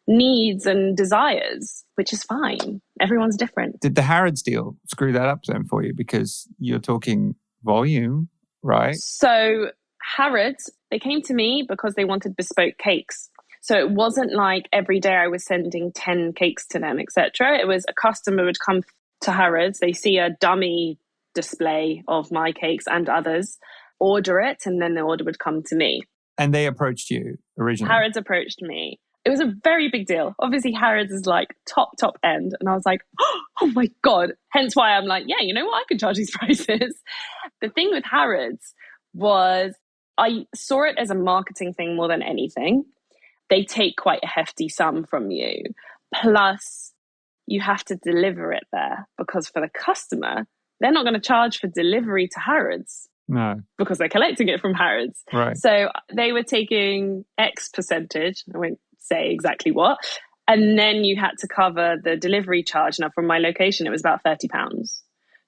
needs and desires, which is fine. Everyone's different. Did the Harrods deal screw that up then for you? Because you're talking volume, right? So Harrods, they came to me because they wanted bespoke cakes. So it wasn't like every day I was sending 10 cakes to them, etc. It was a customer would come to Harrods, they see a dummy display of my cakes and others, order it, and then the order would come to me. And they approached you originally? Harrods approached me. It was a very big deal. Obviously, Harrods is like top end. And I was like, oh my God. Hence why I'm like, yeah, you know what? I could charge these prices. The thing with Harrods was I saw it as a marketing thing more than anything. They take quite a hefty sum from you. Plus, you have to deliver it there because for the customer, they're not going to charge for delivery to Harrods. No. Because they're collecting it from Harrods. Right. So they were taking X percentage. I won't say exactly what. And then you had to cover the delivery charge. Now, from my location, it was about £30.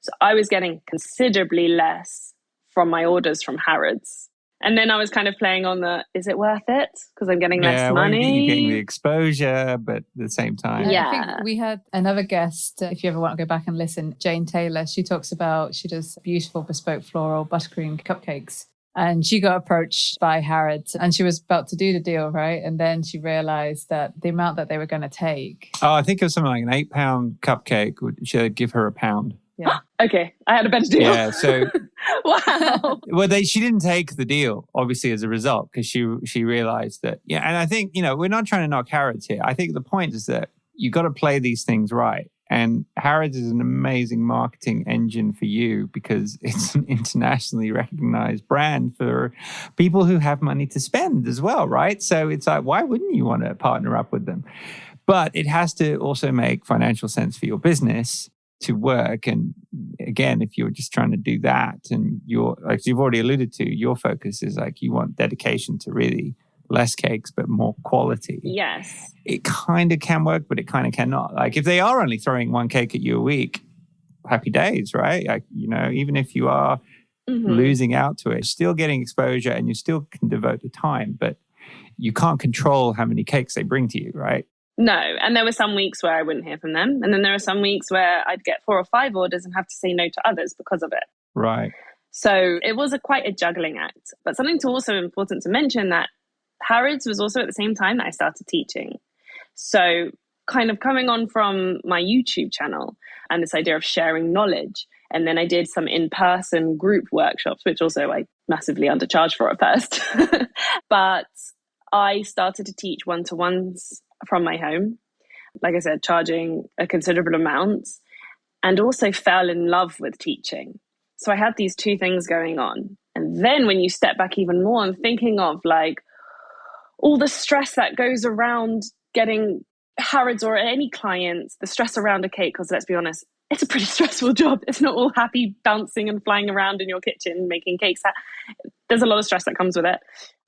So I was getting considerably less from my orders from Harrods. And then I was kind of playing on is it worth it? Because I'm getting less money. Well, you're getting the exposure, but at the same time. Yeah. I think we had another guest, if you ever want to go back and listen, Jane Taylor. She talks about, she does beautiful bespoke floral buttercream cupcakes. And she got approached by Harrods and she was about to do the deal, right? And then she realized that the amount that they were going to take. Oh, I think it was something like an £8 cupcake. She'd give her £1. Yeah. Okay, I had a better deal. Yeah, so wow. Well, she didn't take the deal, obviously, as a result, because she realized that. Yeah, and I think we're not trying to knock Harrods here. I think the point is that you got to play these things right, and Harrods is an amazing marketing engine for you because it's an internationally recognized brand for people who have money to spend as well, right? So it's like, why wouldn't you want to partner up with them? But it has to also make financial sense for your business to work. And again, if you're just trying to do that and you're, like you've already alluded to, your focus is like you want dedication to really less cakes, but more quality. Yes. It kind of can work, but it kind of cannot. Like if they are only throwing one cake at you a week, happy days, right? Like, even if you are losing out to it, still getting exposure and you still can devote the time, but you can't control how many cakes they bring to you, right? No. And there were some weeks where I wouldn't hear from them. And then there are some weeks where I'd get 4 or 5 orders and have to say no to others because of it. Right. So it was quite a juggling act. But something also important to mention that Harrods was also at the same time that I started teaching. So kind of coming on from my YouTube channel and this idea of sharing knowledge. And then I did some in-person group workshops, which also I massively undercharged for at first. But I started to teach one-to-ones from my home, like I said, charging a considerable amount, and also fell in love with teaching. So I had these two things going on. And then when you step back even more and thinking of like all the stress that goes around getting Harrods or any clients, the stress around a cake, because let's be honest, it's a pretty stressful job. It's not all happy bouncing and flying around in your kitchen making cakes. There's a lot of stress that comes with it.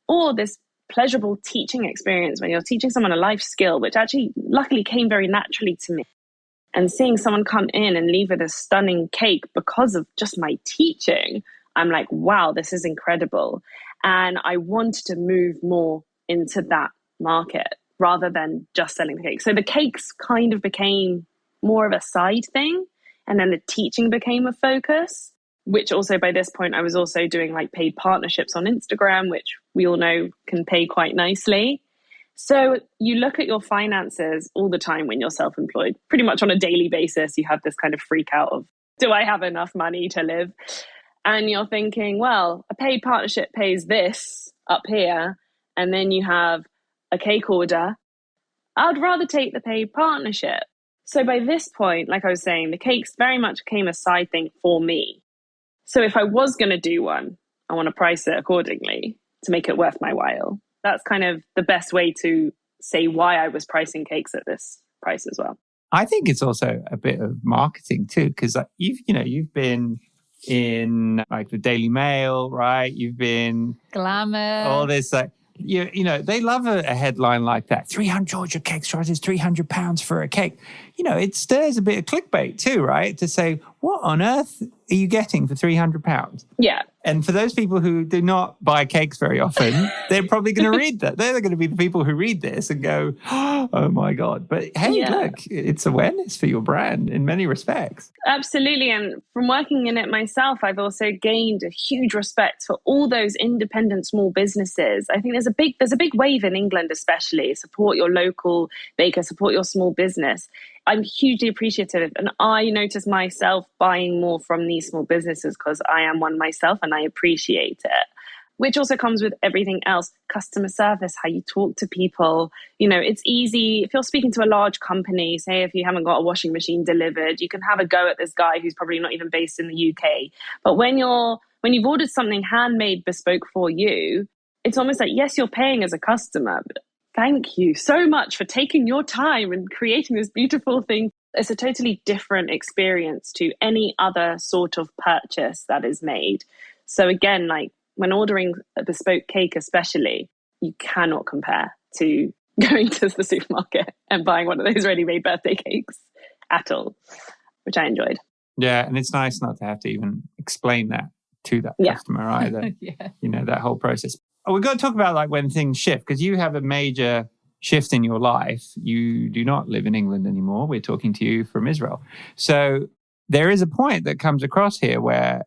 Or this pleasurable teaching experience when you're teaching someone a life skill, which actually luckily came very naturally to me. And seeing someone come in and leave with a stunning cake because of just my teaching, I'm like, wow, this is incredible. And I wanted to move more into that market rather than just selling the cake. So the cakes kind of became more of a side thing. And then the teaching became a focus, which also by this point, I was also doing like paid partnerships on Instagram, which we all know can pay quite nicely. So you look at your finances all the time when you're self-employed, pretty much on a daily basis. You have this kind of freak out of, do I have enough money to live? And you're thinking, well, a paid partnership pays this up here. And then you have a cake order. I'd rather take the paid partnership. So by this point, like I was saying, the cakes very much became a side thing for me. So if I was going to do one, I want to price it accordingly to make it worth my while. That's kind of the best way to say why I was pricing cakes at this price as well. I think it's also a bit of marketing too, because you've been in like the Daily Mail, right? You've been Glamour, all this like they love a headline like that. 300 Georgia cakes charges £300 for a cake. it stirs a bit of clickbait too, right? To say, what on earth are you getting for £300? Yeah. And for those people who do not buy cakes very often, they're probably going to read that. They're going to be the people who read this and go, oh my God. But hey, look, it's awareness for your brand in many respects. Absolutely. And from working in it myself, I've also gained a huge respect for all those independent small businesses. I think there's a big wave in England, especially. Support your local baker, support your small business. I'm hugely appreciative. And I notice myself buying more from these small businesses because I am one myself and I appreciate it, which also comes with everything else. Customer service, how you talk to people. It's easy. If you're speaking to a large company, say if you haven't got a washing machine delivered, you can have a go at this guy who's probably not even based in the UK. But when you've ordered something handmade, bespoke for you, it's almost like, yes, you're paying as a customer, but thank you so much for taking your time and creating this beautiful thing. It's a totally different experience to any other sort of purchase that is made. So again, like when ordering a bespoke cake especially, you cannot compare to going to the supermarket and buying one of those ready-made birthday cakes at all, which I enjoyed. Yeah, and it's nice not to have to even explain that to that customer either. That whole process. We've got to talk about like when things shift, because you have a major shift in your life. You do not live in England anymore. We're talking to you from Israel. So there is a point that comes across here where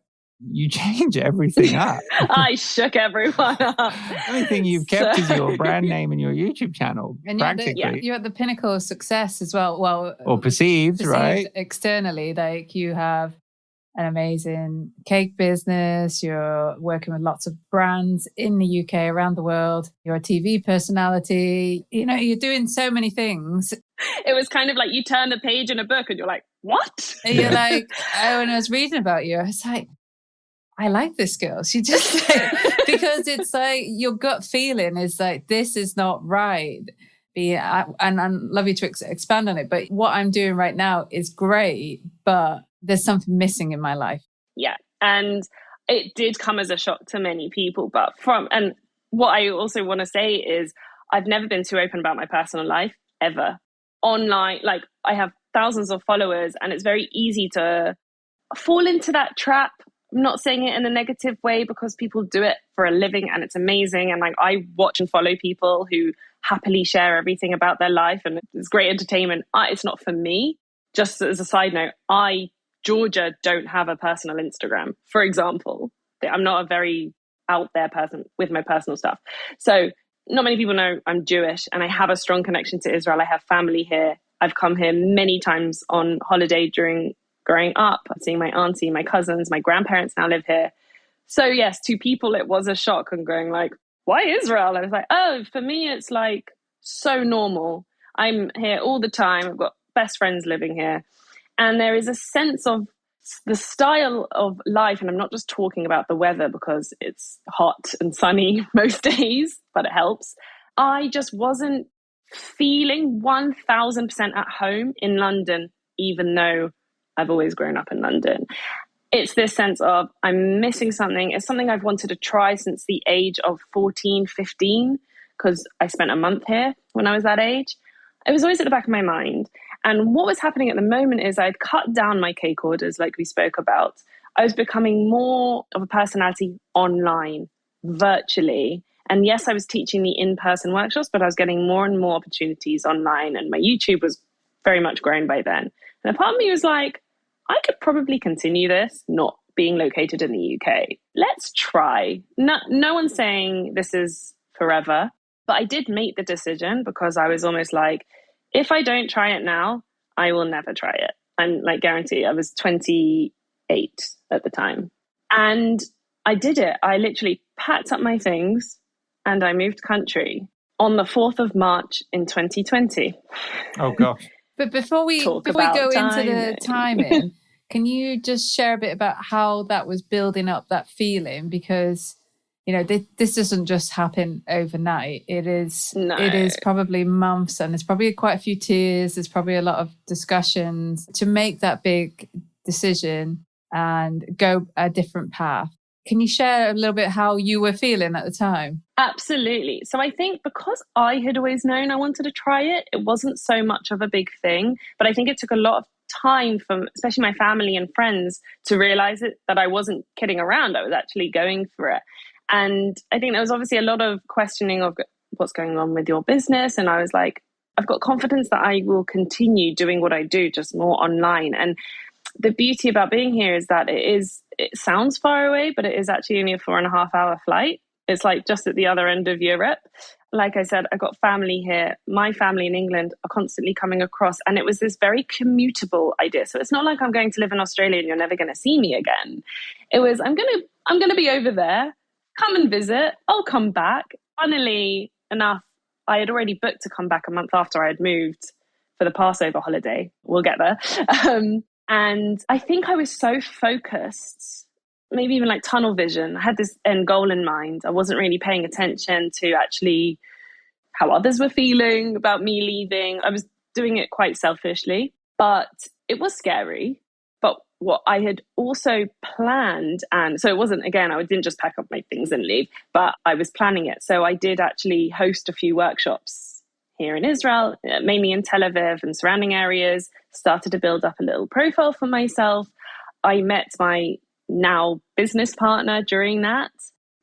you change everything up. I shook everyone up. The only thing you've kept is your brand name and your YouTube channel, and practically. You're at the pinnacle of success as well. Well, or perceived, right? Externally, like you have an amazing cake business. You're working with lots of brands in the UK, around the world. You're a TV personality. You're doing so many things. It was kind of like you turn the page in a book and you're like, what? And you're like, when I was reading about you, I was like, I like this girl. She just because it's like your gut feeling is like, this is not right. And I'd love you to expand on it. But what I'm doing right now is great, but there's something missing in my life. Yeah. And it did come as a shock to many people. And what I also want to say is I've never been too open about my personal life ever. Online, like I have thousands of followers and it's very easy to fall into that trap. I'm not saying it in a negative way because people do it for a living and it's amazing. And like I watch and follow people who happily share everything about their life and it's great entertainment. It's not for me. Just as a side note, Georgia, don't have a personal Instagram, for example. I'm not a very out there person with my personal stuff. So not many people know I'm Jewish and I have a strong connection to Israel. I have family here. I've come here many times on holiday during growing up, seeing my auntie, my cousins, my grandparents now live here. So yes, to people, it was a shock and going like, why Israel? And I was like, oh, for me, it's like so normal. I'm here all the time. I've got best friends living here. And there is a sense of the style of life. And I'm not just talking about the weather because it's hot and sunny most days, but it helps. I just wasn't feeling 1000% at home in London, even though I've always grown up in London. It's this sense of I'm missing something. It's something I've wanted to try since the age of 14, 15, because I spent a month here when I was that age. It was always at the back of my mind. And what was happening at the moment is I'd cut down my cake orders like we spoke about. I was becoming more of a personality online, virtually. And yes, I was teaching the in-person workshops, but I was getting more and more opportunities online. And my YouTube was very much grown by then. And a part of me was like, I could probably continue this, not being located in the UK. Let's try. No one's saying this is forever, but I did make the decision because I was almost like, if I don't try it now, I will never try it. I'm like guarantee. I was 28 at the time. And I did it. I literally packed up my things and I moved country on the 4th of March in 2020. Oh, gosh. But before we go into the timing, can you just share a bit about how that was building up that feeling? Because, this doesn't just happen overnight. It is probably months and there's probably quite a few tears. There's probably a lot of discussions to make that big decision and go a different path. Can you share a little bit how you were feeling at the time? Absolutely. So I think because I had always known I wanted to try it, it wasn't so much of a big thing. But I think it took a lot of time from especially my family and friends to realize it, that I wasn't kidding around. I was actually going for it. And I think there was obviously a lot of questioning of what's going on with your business. And I was like, I've got confidence that I will continue doing what I do, just more online. And the beauty about being here is that it sounds far away, but it is actually only a 4.5 hour flight. It's like just at the other end of Europe. Like I said, I got family here. My family in England are constantly coming across. And it was this very commutable idea. So it's not like I'm going to live in Australia and you're never going to see me again. It was, I'm going to be over there. Come and visit. I'll come back. Funnily enough, I had already booked to come back a month after I had moved for the Passover holiday. We'll get there. And I think I was so focused, maybe even like tunnel vision. I had this end goal in mind. I wasn't really paying attention to actually how others were feeling about me leaving. I was doing it quite selfishly, but it was scary. But what I had also planned, and so it wasn't, again, I didn't just pack up my things and leave, but I was planning it. So I did actually host a few workshops here in Israel, mainly in Tel Aviv and surrounding areas, started to build up a little profile for myself. I met my now business partner during that.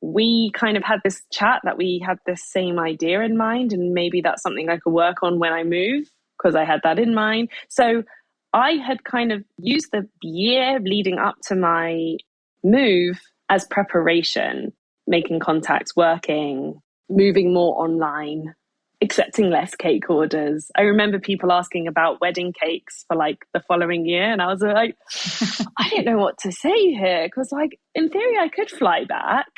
We kind of had this chat that we had this same idea in mind, and maybe that's something I could work on when I move, because I had that in mind. So I had kind of used the year leading up to my move as preparation, making contacts, working, moving more online, accepting less cake orders. I remember people asking about wedding cakes for like the following year. And I was like, I don't know what to say here. Because like, in theory, I could fly back,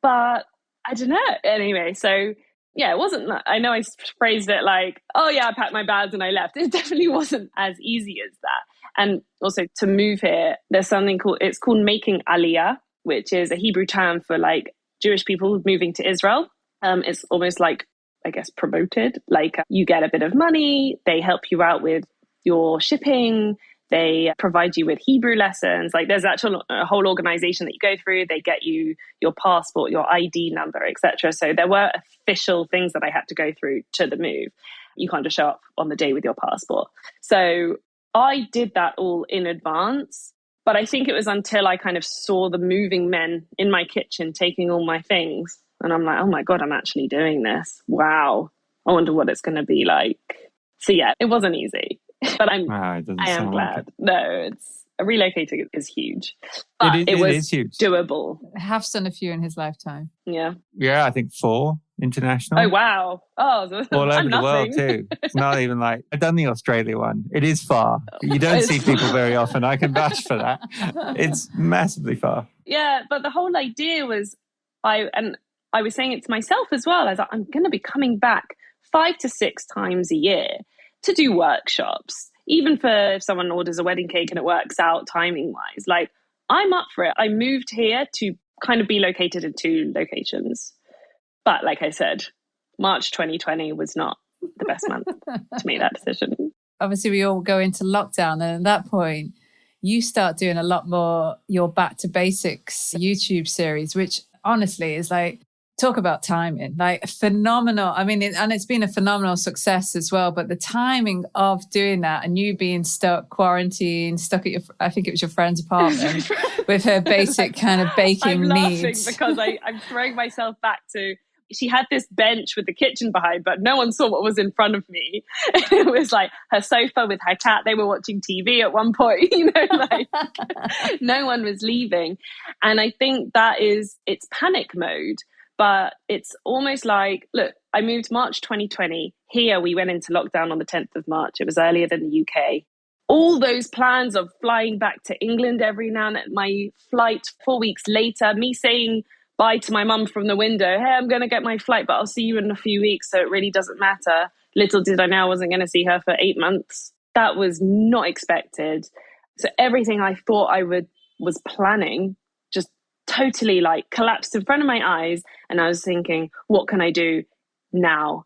but I don't know. Anyway, so yeah, it wasn't, I know I phrased it like, oh yeah, I packed my bags and I left. It definitely wasn't as easy as that. And also to move here, there's something it's called making aliyah, which is a Hebrew term for like Jewish people moving to Israel. It's almost like, I guess, promoted. Like you get a bit of money, they help you out with your shipping, they provide you with Hebrew lessons. Like there's actually a whole organization that you go through. They get you your passport, your ID number, etc. So there were official things that I had to go through to the move. You can't just show up on the day with your passport. So I did that all in advance. But I think it was until I kind of saw the moving men in my kitchen taking all my things. And I'm like, oh my God, I'm actually doing this. Wow. I wonder what it's going to be like. So yeah, it wasn't easy, but I am glad. Like no, relocating is huge. But it was huge. Doable. Have done a few in his lifetime. Yeah. Yeah, I think 4 international. Oh, wow. Oh, all over the world too. It's not even like, I've done the Australia one. It is far. You don't see people very often. I can vouch for that. It's massively far. Yeah, but the whole idea was, I was saying it to myself as well. I was like, I'm going to be coming back 5 to 6 times a year to do workshops, even for if someone orders a wedding cake and it works out timing wise. Like, I'm up for it. I moved here to kind of be located in 2 locations. But like I said, March 2020 was not the best month to make that decision. Obviously, we all go into lockdown. And at that point, you start doing a lot more your Back to Basics YouTube series, which honestly is like, talk about timing, like phenomenal. I mean, and it's been a phenomenal success as well, but the timing of doing that and you being quarantined, stuck at I think it was your friend's apartment with her basic kind of baking needs. I'm laughing because I'm throwing myself back to, she had this bench with the kitchen behind, but no one saw what was in front of me. It was like her sofa with her cat. They were watching TV at one point, like no one was leaving. And I think it's panic mode. But it's almost like, look, I moved March 2020. Here we went into lockdown on the 10th of March. It was earlier than the UK. All those plans of flying back to England every now and then, my flight 4 weeks later, me saying bye to my mum from the window, hey, I'm going to get my flight, but I'll see you in a few weeks, so it really doesn't matter. Little did I know I wasn't going to see her for 8 months. That was not expected. So everything I thought was planning just totally like collapsed in front of my eyes. And I was thinking, what can I do now?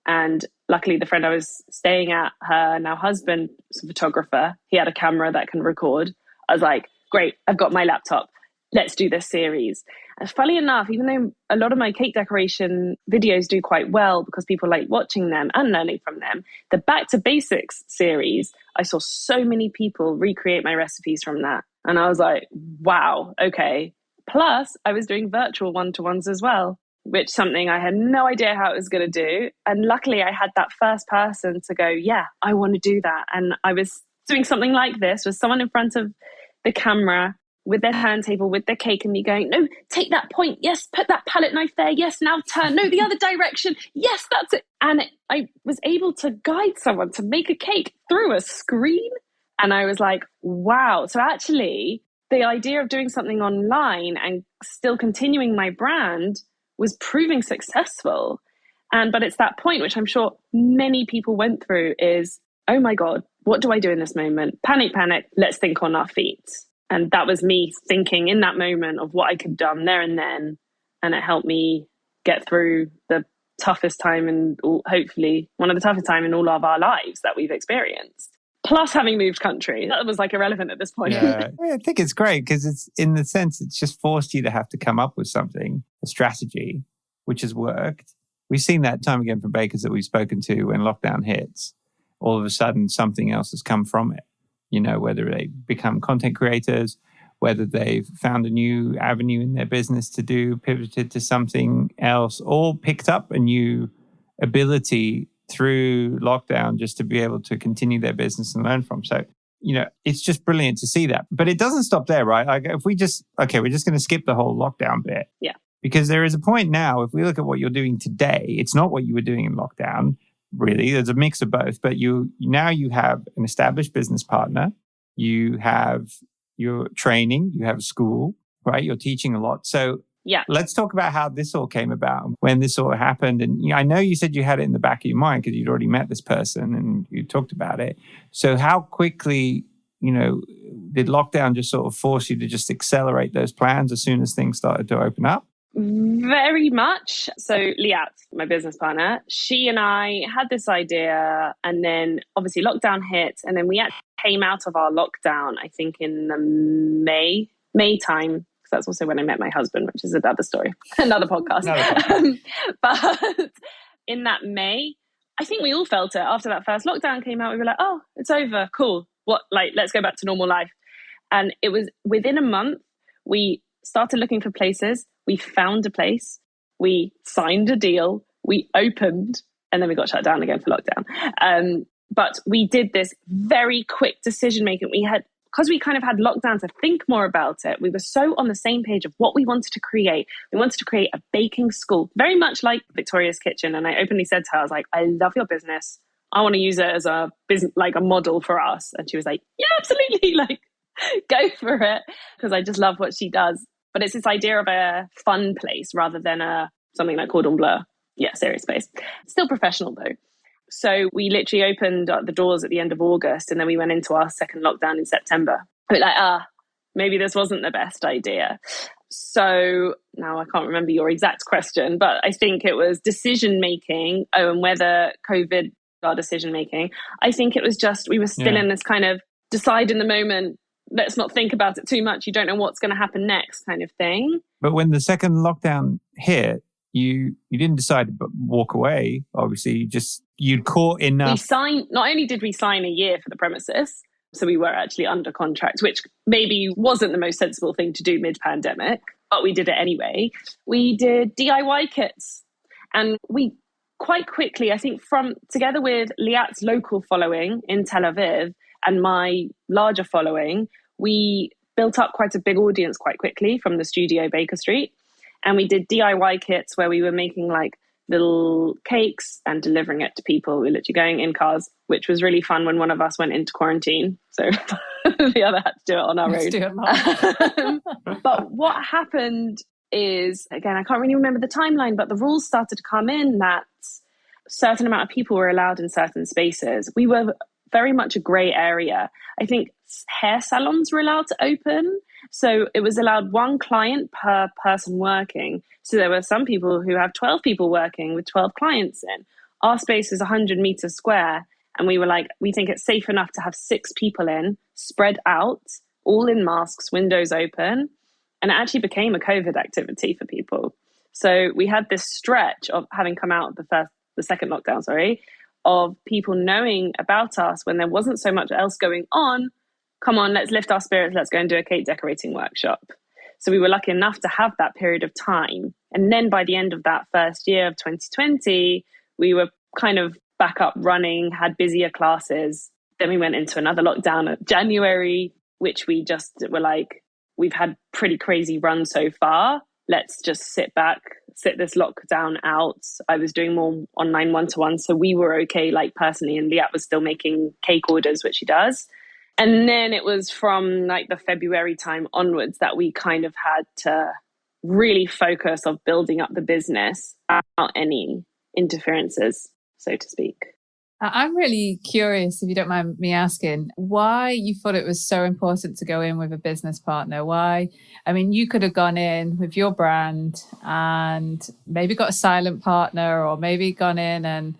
And luckily the friend I was staying at, her now husband was a photographer. He had a camera that can record. I was like, great, I've got my laptop. let's do this series. And funny enough, even though a lot of my cake decoration videos do quite well because people like watching them and learning from them, the Back to Basics series, I saw so many people recreate my recipes from that. And I was like, wow, okay. Plus, I was doing virtual one-to-ones as well, which something I had no idea how it was going to do. And luckily, I had that first person to go, yeah, I want to do that. And I was doing something like this with someone in front of the camera with their turntable, with their cake, and me going, no, take that point. Yes, put that palette knife there. Yes, now turn. No, the other direction. Yes, that's it. And I was able to guide someone to make a cake through a screen. And I was like, wow. So actually, the idea of doing something online and still continuing my brand was proving successful. But it's that point, which I'm sure many people went through, is, oh my God, what do I do in this moment? Panic, let's think on our feet. And that was me thinking in that moment of what I could have done there and then. And it helped me get through the toughest time, and hopefully one of the toughest time in all of our lives that we've experienced. Plus having moved country. That was like irrelevant at this point. Yeah. I think it's great because it's, in the sense, it's just forced you to have to come up with something, a strategy, which has worked. We've seen that time again from bakers that we've spoken to when lockdown hits. All of a sudden, something else has come from it. You know, whether they become content creators, whether they've found a new avenue in their business to do, pivoted to something else, or picked up a new ability through lockdown just to be able to continue their business and learn from. So, you know, it's just brilliant to see that. But it doesn't stop there, right? Like if we just, okay, we're just going to skip the whole lockdown bit. Yeah. Because there is a point now, if we look at what you're doing today, it's not what you were doing in lockdown. Really, there's a mix of both, but you have an established business partner, you have your training, you have school, right? You're teaching a lot. So yeah, let's talk about how this all came about, when this all happened. And I know you said you had it in the back of your mind because you'd already met this person and you talked about it. So how quickly, did lockdown just sort of force you to just accelerate those plans as soon as things started to open up? Very much. So Liat, my business partner, she and I had this idea, and then obviously lockdown hit, and then we actually came out of our lockdown, I think in the May time, because that's also when I met my husband, which is another story, another podcast. But in that May, I think we all felt it. After that first lockdown came out, we were like, oh, it's over, cool. Let's go back to normal life. And it was within a month, we started looking for places. We found a place, we signed a deal, we opened, and then we got shut down again for lockdown. But we did this very quick decision making. Because we kind of had lockdown to think more about it, we were so on the same page of what we wanted to create. We wanted to create a baking school, very much like Victoria's Kitchen. And I openly said to her, I was like, I love your business. I want to use it as a business, like a model for us. And she was like, yeah, absolutely. Like, go for it. Because I just love what she does. But it's this idea of a fun place rather than something like Cordon Bleu. Yeah, serious place. Still professional though. So we literally opened the doors at the end of August, and then we went into our second lockdown in September. A bit like, maybe this wasn't the best idea. So now I can't remember your exact question, but I think it was decision making. And whether COVID, our decision making. I think it was just, we were still in this kind of decide in the moment. Let's not think about it too much. You don't know what's going to happen next kind of thing. But when the second lockdown hit, you didn't decide to walk away. Obviously, you'd caught enough. Not only did we sign a year for the premises, so we were actually under contract, which maybe wasn't the most sensible thing to do mid-pandemic, but we did it anyway. We did DIY kits. And we quite quickly, I think together with Liat's local following in Tel Aviv, and my larger following, we built up quite a big audience quite quickly from the studio Baker Street. And we did DIY kits where we were making like little cakes and delivering it to people. We were literally going in cars, which was really fun when one of us went into quarantine. So the other had to do it on our own. But what happened is, again, I can't really remember the timeline, but the rules started to come in that a certain amount of people were allowed in certain spaces. We were very much a grey area. I think hair salons were allowed to open. So it was allowed one client per person working. So there were some people who have 12 people working with 12 clients in. Our space is 100 meters square. And we were like, we think it's safe enough to have 6 people in, spread out, all in masks, windows open. And it actually became a COVID activity for people. So we had this stretch of having come out of the second lockdown, of people knowing about us when there wasn't so much else going on. Come on, let's lift our spirits. Let's go and do a cake decorating workshop. So we were lucky enough to have that period of time. And then by the end of that first year of 2020, we were kind of back up running, had busier classes. Then we went into another lockdown at January, which we just were like, we've had pretty crazy run so far. Let's just sit this lockdown out. I was doing more online one-to-one, so we were okay, like personally, and Liat was still making cake orders, which she does. And then it was from like the February time onwards that we kind of had to really focus on building up the business without any interferences, so to speak. I'm really curious, if you don't mind me asking, why you thought it was so important to go in with a business partner. Why? I mean, you could have gone in with your brand and maybe got a silent partner, or maybe gone in and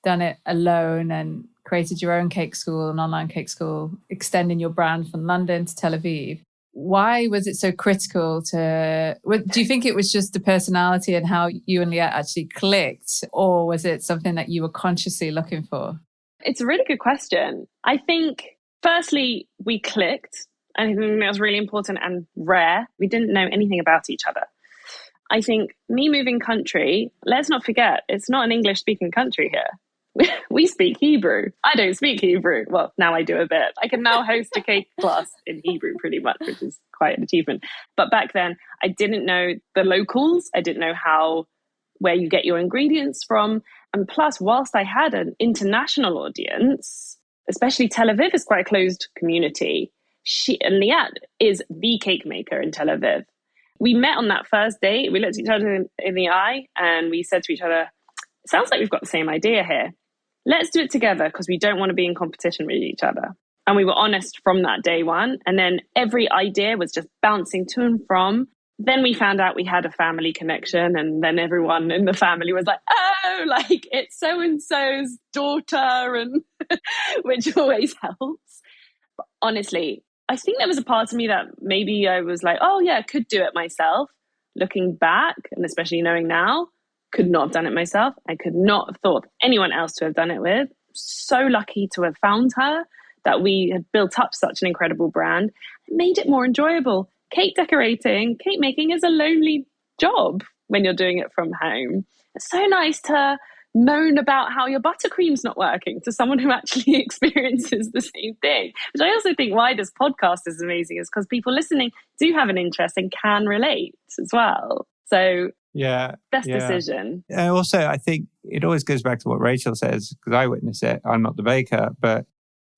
done it alone and created your own cake school, an online cake school, extending your brand from London to Tel Aviv. Why was it so critical to... Do you think it was just the personality and how you and Liat actually clicked, or was it something that you were consciously looking for? It's a really good question. I think, firstly, we clicked. I think that was really important and rare. We didn't know anything about each other. I think me moving country, let's not forget, it's not an English-speaking country here. We speak Hebrew. I don't speak Hebrew. Well, now I do a bit. I can now host a cake class in Hebrew pretty much, which is quite an achievement. But back then, I didn't know the locals. I didn't know where you get your ingredients from. And plus, whilst I had an international audience, especially Tel Aviv is quite a closed community. And Liat is the cake maker in Tel Aviv. We met on that first date. We looked at each other in the eye and we said to each other, it sounds like we've got the same idea here. Let's do it together because we don't want to be in competition with each other. And we were honest from that day one. And then every idea was just bouncing to and from. Then we found out we had a family connection. And then everyone in the family was like, oh, like it's so-and-so's daughter, and which always helps. But honestly, I think there was a part of me that maybe I was like, oh yeah, I could do it myself. Looking back, and especially knowing now, could not have done it myself. I could not have thought anyone else to have done it with. So lucky to have found her, that we had built up such an incredible brand. It made it more enjoyable. Cake decorating, cake making is a lonely job when you're doing it from home. It's so nice to moan about how your buttercream's not working to someone who actually experiences the same thing. Which I also think why this podcast is amazing is because people listening do have an interest and can relate as well. So best decision. And also, I think it always goes back to what Rachel says, because I witness it. I'm not the baker, but it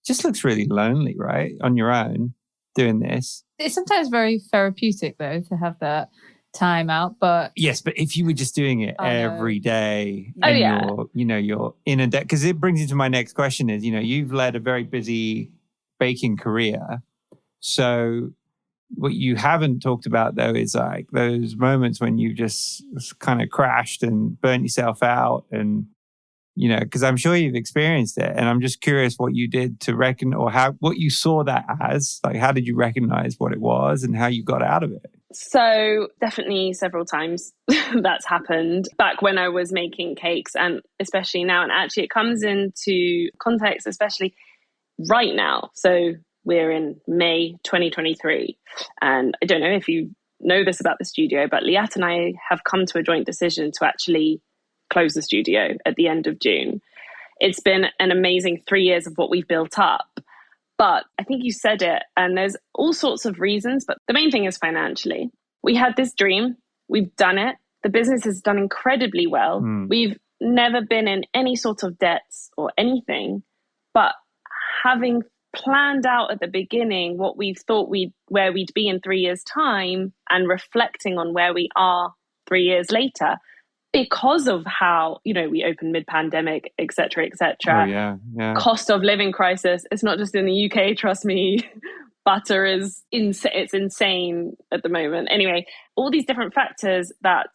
just looks really lonely, right? On your own doing this. It's sometimes very therapeutic, though, to have that time out. But yes, but if you were just doing it every day, you're in a debt, because it brings you to my next question is, you've led a very busy baking career. So what you haven't talked about, though, is like those moments when you just kind of crashed and burnt yourself out. And, because I'm sure you've experienced it. And I'm just curious what you did to what you saw that as. Like, how did you recognize what it was and how you got out of it? So definitely several times that's happened back when I was making cakes, and especially now. And actually it comes into context, especially right now. So we're in May 2023. And I don't know if you know this about the studio, but Liat and I have come to a joint decision to actually close the studio at the end of June. It's been an amazing 3 years of what we've built up. But I think you said it, and there's all sorts of reasons, but the main thing is financially. We had this dream. We've done it. The business has done incredibly well. We've never been in any sort of debts or anything, but having planned out at the beginning what we thought where we'd be in 3 years' time, and reflecting on where we are 3 years later, because of how, we opened mid-pandemic, et cetera, et cetera. Oh, yeah. Cost of living crisis. It's not just in the UK, trust me. Butter it's insane at the moment. Anyway, all these different factors that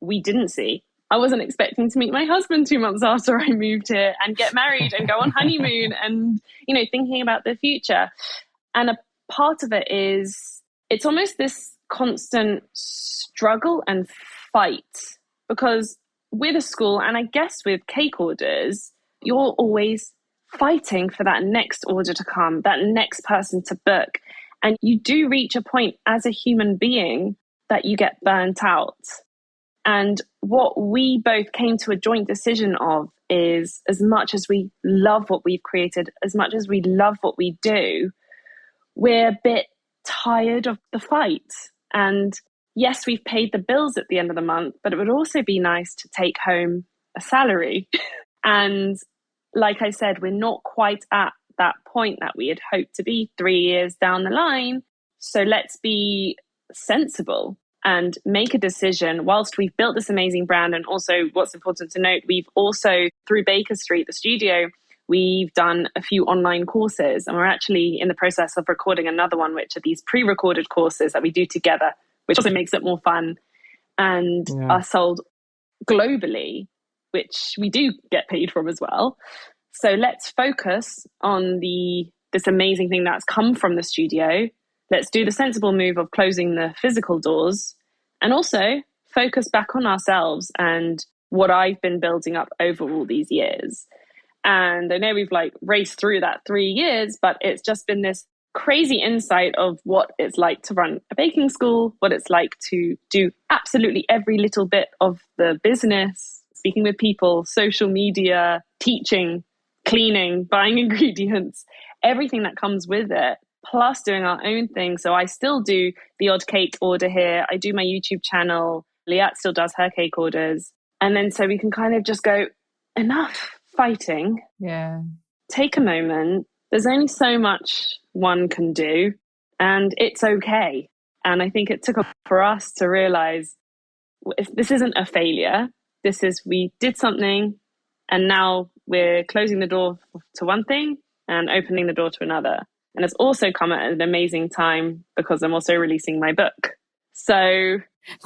we didn't see. I wasn't expecting to meet my husband 2 months after I moved here and get married and go on honeymoon and, thinking about the future. And a part of it is it's almost this constant struggle and fight, because with a school, and I guess with cake orders, you're always fighting for that next order to come, that next person to book. And you do reach a point as a human being that you get burnt out. And what we both came to a joint decision of is, as much as we love what we've created, as much as we love what we do, we're a bit tired of the fight. And yes, we've paid the bills at the end of the month, but it would also be nice to take home a salary. And like I said, we're not quite at that point that we had hoped to be 3 years down the line. So let's be sensible and make a decision whilst we've built this amazing brand. And also, what's important to note, we've also, through Baker Street, the studio, we've done a few online courses, and we're actually in the process of recording another one, which are these pre-recorded courses that we do together, which also makes it more fun and are sold globally, which we do get paid from as well. So let's focus on this amazing thing that's come from the studio. Let's do the sensible move of closing the physical doors, and also focus back on ourselves and what I've been building up over all these years. And I know we've raced through that 3 years, but it's just been this crazy insight of what it's like to run a baking school, what it's like to do absolutely every little bit of the business, speaking with people, social media, teaching, cleaning, buying ingredients, everything that comes with it, plus doing our own thing. So I still do the odd cake order here. I do my YouTube channel. Liat still does her cake orders. And then so we can kind of just go, enough fighting. Yeah. Take a moment. There's only so much one can do, and it's okay. And I think it took for us to realize if this isn't a failure. This is, we did something, and now we're closing the door to one thing and opening the door to another. And it's also come at an amazing time because I'm also releasing my book. So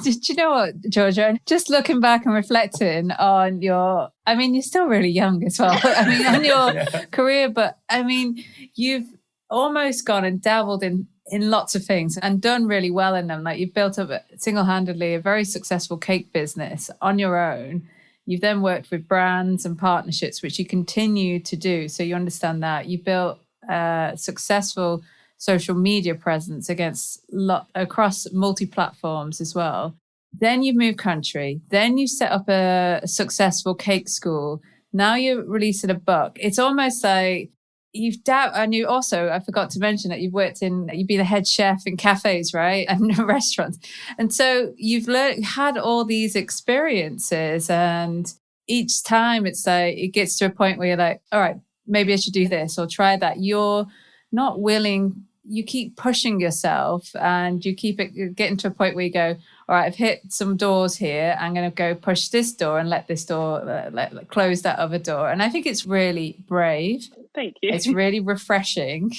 do you know what, Georgia? Just looking back and reflecting on you're still really young as well. On your career, but you've almost gone and dabbled in lots of things and done really well in them. Like, you've built up single-handedly a very successful cake business on your own. You've then worked with brands and partnerships, which you continue to do. So you understand that. You built a successful social media presence across multi-platforms as well. Then you moved country. Then you set up a successful cake school. Now you're releasing a book. It's almost like and you also, I forgot to mention that you've been a head chef in cafes, right? And restaurants. And so you've had all these experiences, and each time it's like, it gets to a point where you're like, all right, maybe I should do this or try that. You're not willing. You keep pushing yourself, and you keep getting to a point where you go, all right, I've hit some doors here. I'm going to go push this door and let this door, close that other door. And I think it's really brave. Thank you. It's really refreshing.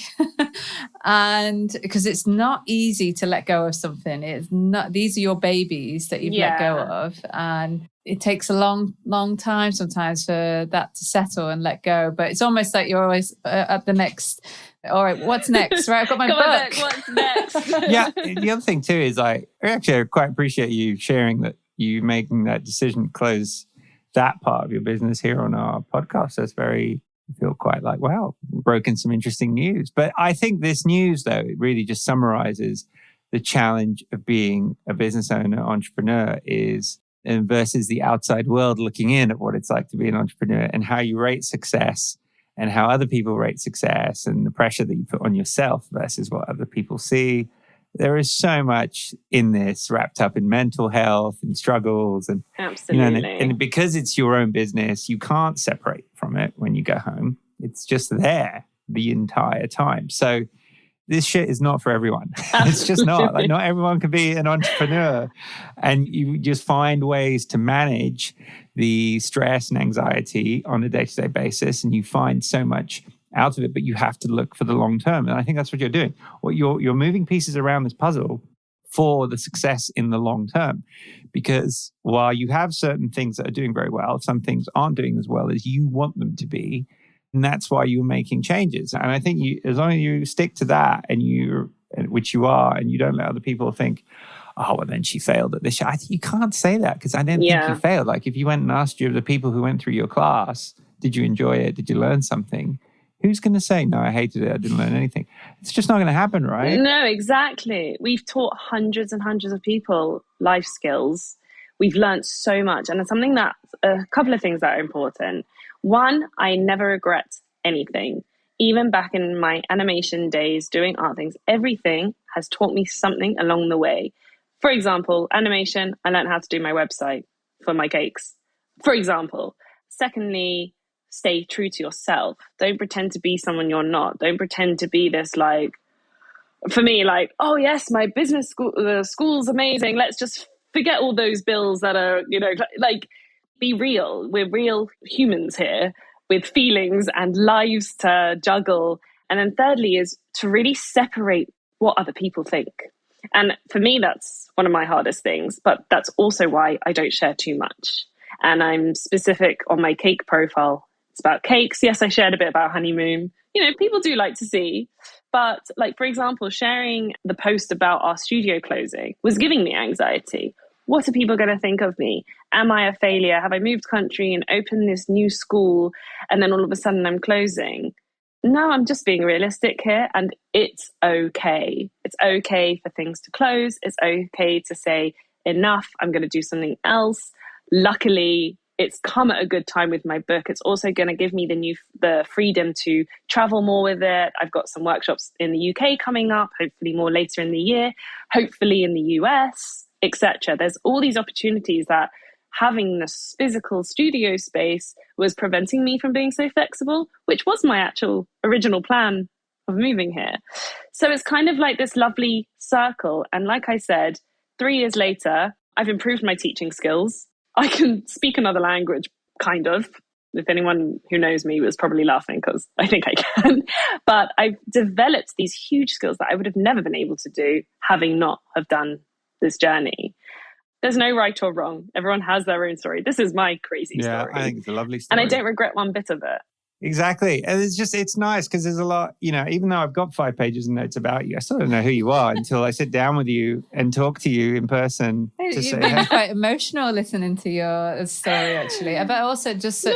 And because it's not easy to let go of something. It's not, these are your babies that you've let go of. And it takes a long, long time sometimes for that to settle and let go. But it's almost like you're always at the next. All right, what's next? Right, I've got my book. What's next? Yeah, the other thing too is I quite appreciate you sharing that, you making that decision to close that part of your business here on our podcast. That's I feel quite like, wow, broken some interesting news. But I think this news, though, it really just summarizes the challenge of being a business owner, entrepreneur versus the outside world looking in at what it's like to be an entrepreneur, and how you rate success and how other people rate success, and the pressure that you put on yourself versus what other people see. There is so much in this wrapped up in mental health and struggles. And absolutely. And because it's your own business, you can't separate from it when you go home. It's just there the entire time. So this shit is not for everyone. It's just not. Like, not everyone can be an entrepreneur. And you just find ways to manage the stress and anxiety on a day-to-day basis. And you find so much out of it, but you have to look for the long term. And I think that's what you're doing. You're moving pieces around this puzzle for the success in the long term. Because while you have certain things that are doing very well, some things aren't doing as well as you want them to be. And that's why you're making changes. And I think as long as you stick to that and you're which you are, and you don't let other people think, oh, well, then she failed at this. You can't say that, because I don't think you failed. Like, if you went and asked you, the people who went through your class, did you enjoy it? Did you learn something? Who's going to say, no, I hated it, I didn't learn anything? It's just not going to happen, right? No, exactly. We've taught hundreds and hundreds of people life skills. We've learned so much. And it's something that, a couple of things that are important. One, I never regret anything. Even back in my animation days, doing art things, everything has taught me something along the way. For example, animation, I learned how to do my website for my cakes, for example. Secondly, stay true to yourself. Don't pretend to be someone you're not. Don't pretend to be this, like, for me, like, oh yes, my business school, the school's amazing. Let's just forget all those bills that are, like, be real. We're real humans here with feelings and lives to juggle. And then thirdly is to really separate what other people think. And for me, that's one of my hardest things, but that's also why I don't share too much. And I'm specific on my cake profile. It's about cakes. Yes, I shared a bit about honeymoon. People do like to see. But, like, for example, sharing the post about our studio closing was giving me anxiety. What are people going to think of me? Am I a failure? Have I moved country and opened this new school and then all of a sudden I'm closing? No, I'm just being realistic here, and it's okay. It's okay for things to close. It's okay to say, enough, I'm going to do something else. Luckily, it's come at a good time with my book. It's also going to give me the freedom to travel more with it. I've got some workshops in the UK coming up, hopefully more later in the year, hopefully in the US, etc. There's all these opportunities that having this physical studio space was preventing me from being so flexible, which was my actual original plan of moving here. So it's kind of like this lovely circle. And like I said, 3 years later, I've improved my teaching skills. I can speak another language, kind of. If anyone who knows me was probably laughing, because I think I can. But I've developed these huge skills that I would have never been able to do having not have done this journey. There's no right or wrong. Everyone has their own story. This is my crazy story. Yeah, I think it's a lovely story. And I don't regret one bit of it. Exactly. And it's nice because there's a lot, even though I've got 5 pages of notes about you, I still don't know who you are until I sit down with you and talk to you in person. You've been quite emotional listening to your story, actually. But also just such,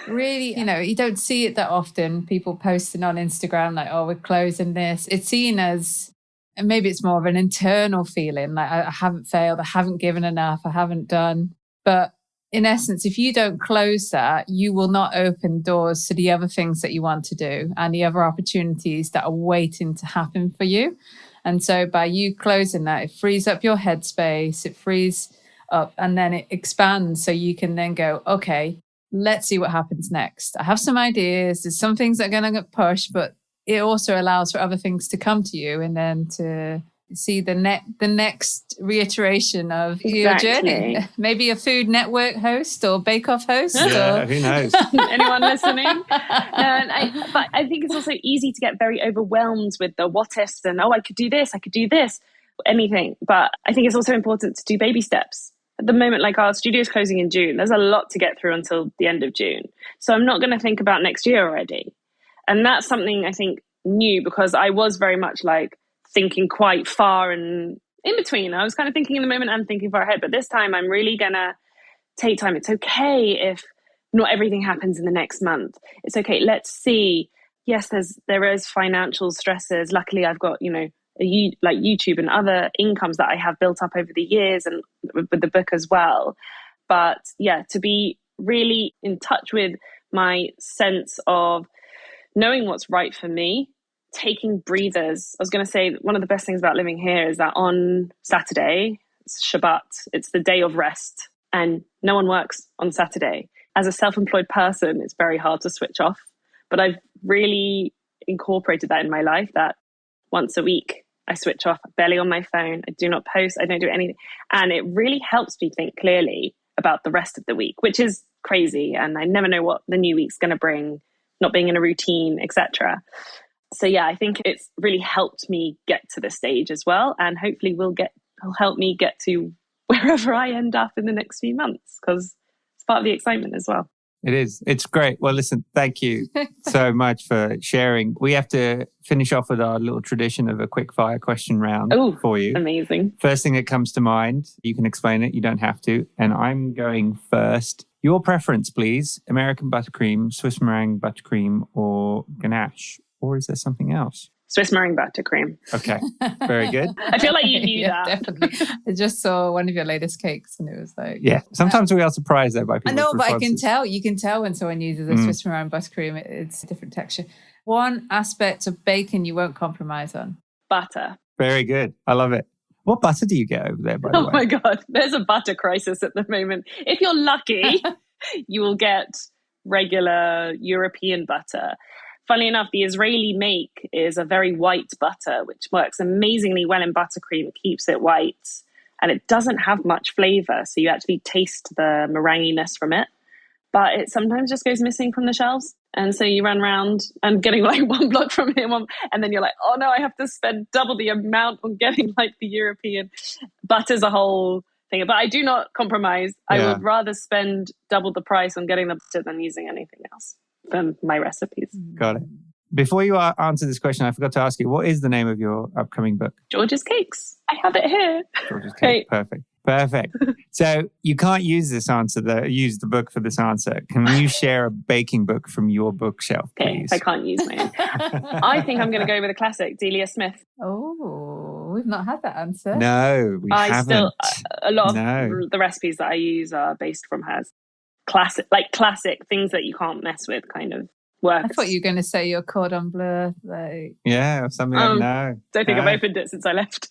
really, you don't see it that often. People posting on Instagram like, oh, we're closing this. It's seen as, and maybe it's more of an internal feeling, like I haven't failed, I haven't given enough, I haven't done. But in essence, if you don't close that, you will not open doors to the other things that you want to do and the other opportunities that are waiting to happen for you. And so by you closing that, it frees up your headspace, it frees up, and then it expands. So you can then go, okay, let's see what happens next. I have some ideas. There's some things that are going to get pushed, but it also allows for other things to come to you and then to see the next reiteration of your journey. Maybe a Food Network host or Bake Off host. Yeah, who knows? Anyone listening? But I think it's also easy to get very overwhelmed with the what ifs and, I could do this, anything. But I think it's also important to do baby steps. At the moment, like our studio's closing in June, there's a lot to get through until the end of June. So I'm not going to think about next year already. And that's something I think new, because I was very much like thinking quite far and in between. I was kind of thinking in the moment and thinking far ahead. But this time I'm really going to take time. It's okay if not everything happens in the next month. It's okay. Let's see. Yes, there is financial stresses. Luckily, I've got, like YouTube and other incomes that I have built up over the years and with the book as well. But yeah, to be really in touch with my sense of knowing what's right for me, taking breathers. I was going to say one of the best things about living here is that on Saturday, it's Shabbat, it's the day of rest, and no one works on Saturday. As a self-employed person, it's very hard to switch off, but I've really incorporated that in my life, that once a week I switch off, barely on my phone, I do not post, I don't do anything. And it really helps me think clearly about the rest of the week, which is crazy. And I never know what the new week's going to bring, not being in a routine, etc. So yeah, I think it's really helped me get to this stage as well, and hopefully will help me get to wherever I end up in the next few months, because it's part of the excitement as well. It is. It's great. Well, listen, thank you so much for sharing. We have to finish off with our little tradition of a quick fire question round for you. Amazing. First thing that comes to mind, you can explain it. You don't have to. And I'm going first. Your preference, please. American buttercream, Swiss meringue buttercream, or ganache? Or is there something else? Swiss meringue buttercream. Okay, very good. I feel like you knew that. Definitely. I just saw one of your latest cakes and it was like... Yeah, sometimes we are surprised though by people's I know, but responses. you can tell when someone uses a Swiss meringue buttercream, it's a different texture. One aspect of bacon you won't compromise on. Butter. Very good. I love it. What butter do you get over there, by the way? Oh my God, there's a butter crisis at the moment. If you're lucky, you will get regular European butter. Funnily enough, the Israeli make is a very white butter, which works amazingly well in buttercream. It keeps it white and it doesn't have much flavor. So you actually taste the meringuiness from it, but it sometimes just goes missing from the shelves. And so you run around and getting like one block from here, and then you're like, oh no, I have to spend double the amount on getting like the European. Butter's a whole thing, but I do not compromise. I would rather spend double the price on getting the butter than using anything else than my recipes. Got it. Before you answer this question, I forgot to ask you, what is the name of your upcoming book? George's Cakes. I have it here. George's Cakes. Perfect. So you can't use this answer, use the book for this answer. Can you share a baking book from your bookshelf, please? Okay, I can't use my own. I think I'm going to go with a classic, Delia Smith. Oh, we've not had that answer. No, we haven't. A lot of the recipes that I use are based from hers. Classic things that you can't mess with kind of works. I thought you were going to say your cordon bleu. Yeah, something like no. Don't think I've opened it since I left.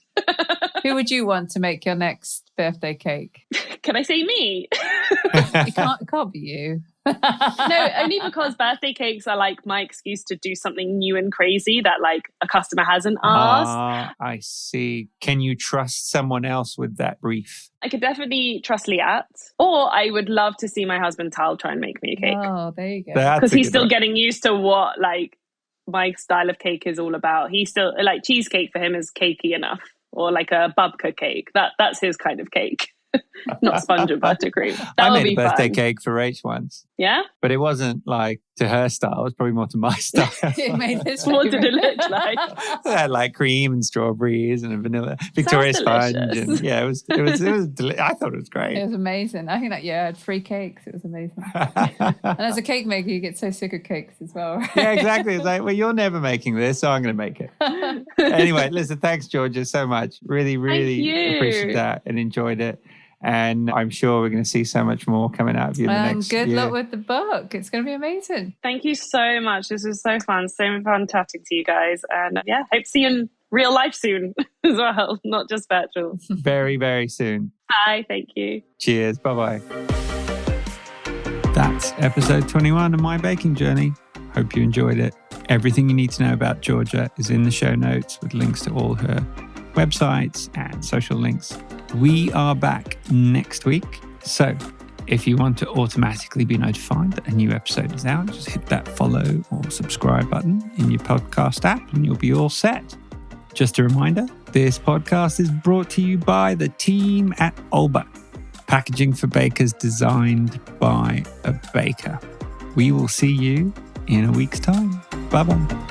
Who would you want to make your next birthday cake? Can I say me? It can't be you. No, only because birthday cakes are like my excuse to do something new and crazy that like a customer hasn't asked. I see. Can you trust someone else with that brief? I could definitely trust Liat, or I would love to see my husband Tal try and make me a cake. Oh, there you go. Because he's still getting used to what like my style of cake is all about. He's still like cheesecake for him is cakey enough, or like a babka cake. That's his kind of cake. Not sponge and buttercream. I made a birthday cake for Rach once. Yeah? But it wasn't like to her style. It was probably more to my style. What did it look like? It had like cream and strawberries and a vanilla Victoria sponge. And yeah, it was I thought it was great. It was amazing. I think that, I had 3 cakes. It was amazing. And as a cake maker, you get so sick of cakes as well. Right? Yeah, exactly. It's like, well, you're never making this, so I'm going to make it. Anyway, listen, thanks, Georgia, so much. Really, really appreciate that and enjoyed it. And I'm sure we're going to see so much more coming out of you in the next year. Good luck with the book. It's going to be amazing. Thank you so much. This was so fun. So fun chatting to you guys. And hope to see you in real life soon as well, not just virtual. Very, very soon. Bye. Thank you. Cheers. Bye-bye. That's episode 21 of My Baking Journey. Hope you enjoyed it. Everything you need to know about Georgia is in the show notes with links to all her websites and social links. We are back next week. So if you want to automatically be notified that a new episode is out, just hit that follow or subscribe button in your podcast app and you'll be all set. Just a reminder, this podcast is brought to you by the team at OLBAA, packaging for bakers designed by a baker. We will see you in a week's time. Bye-bye.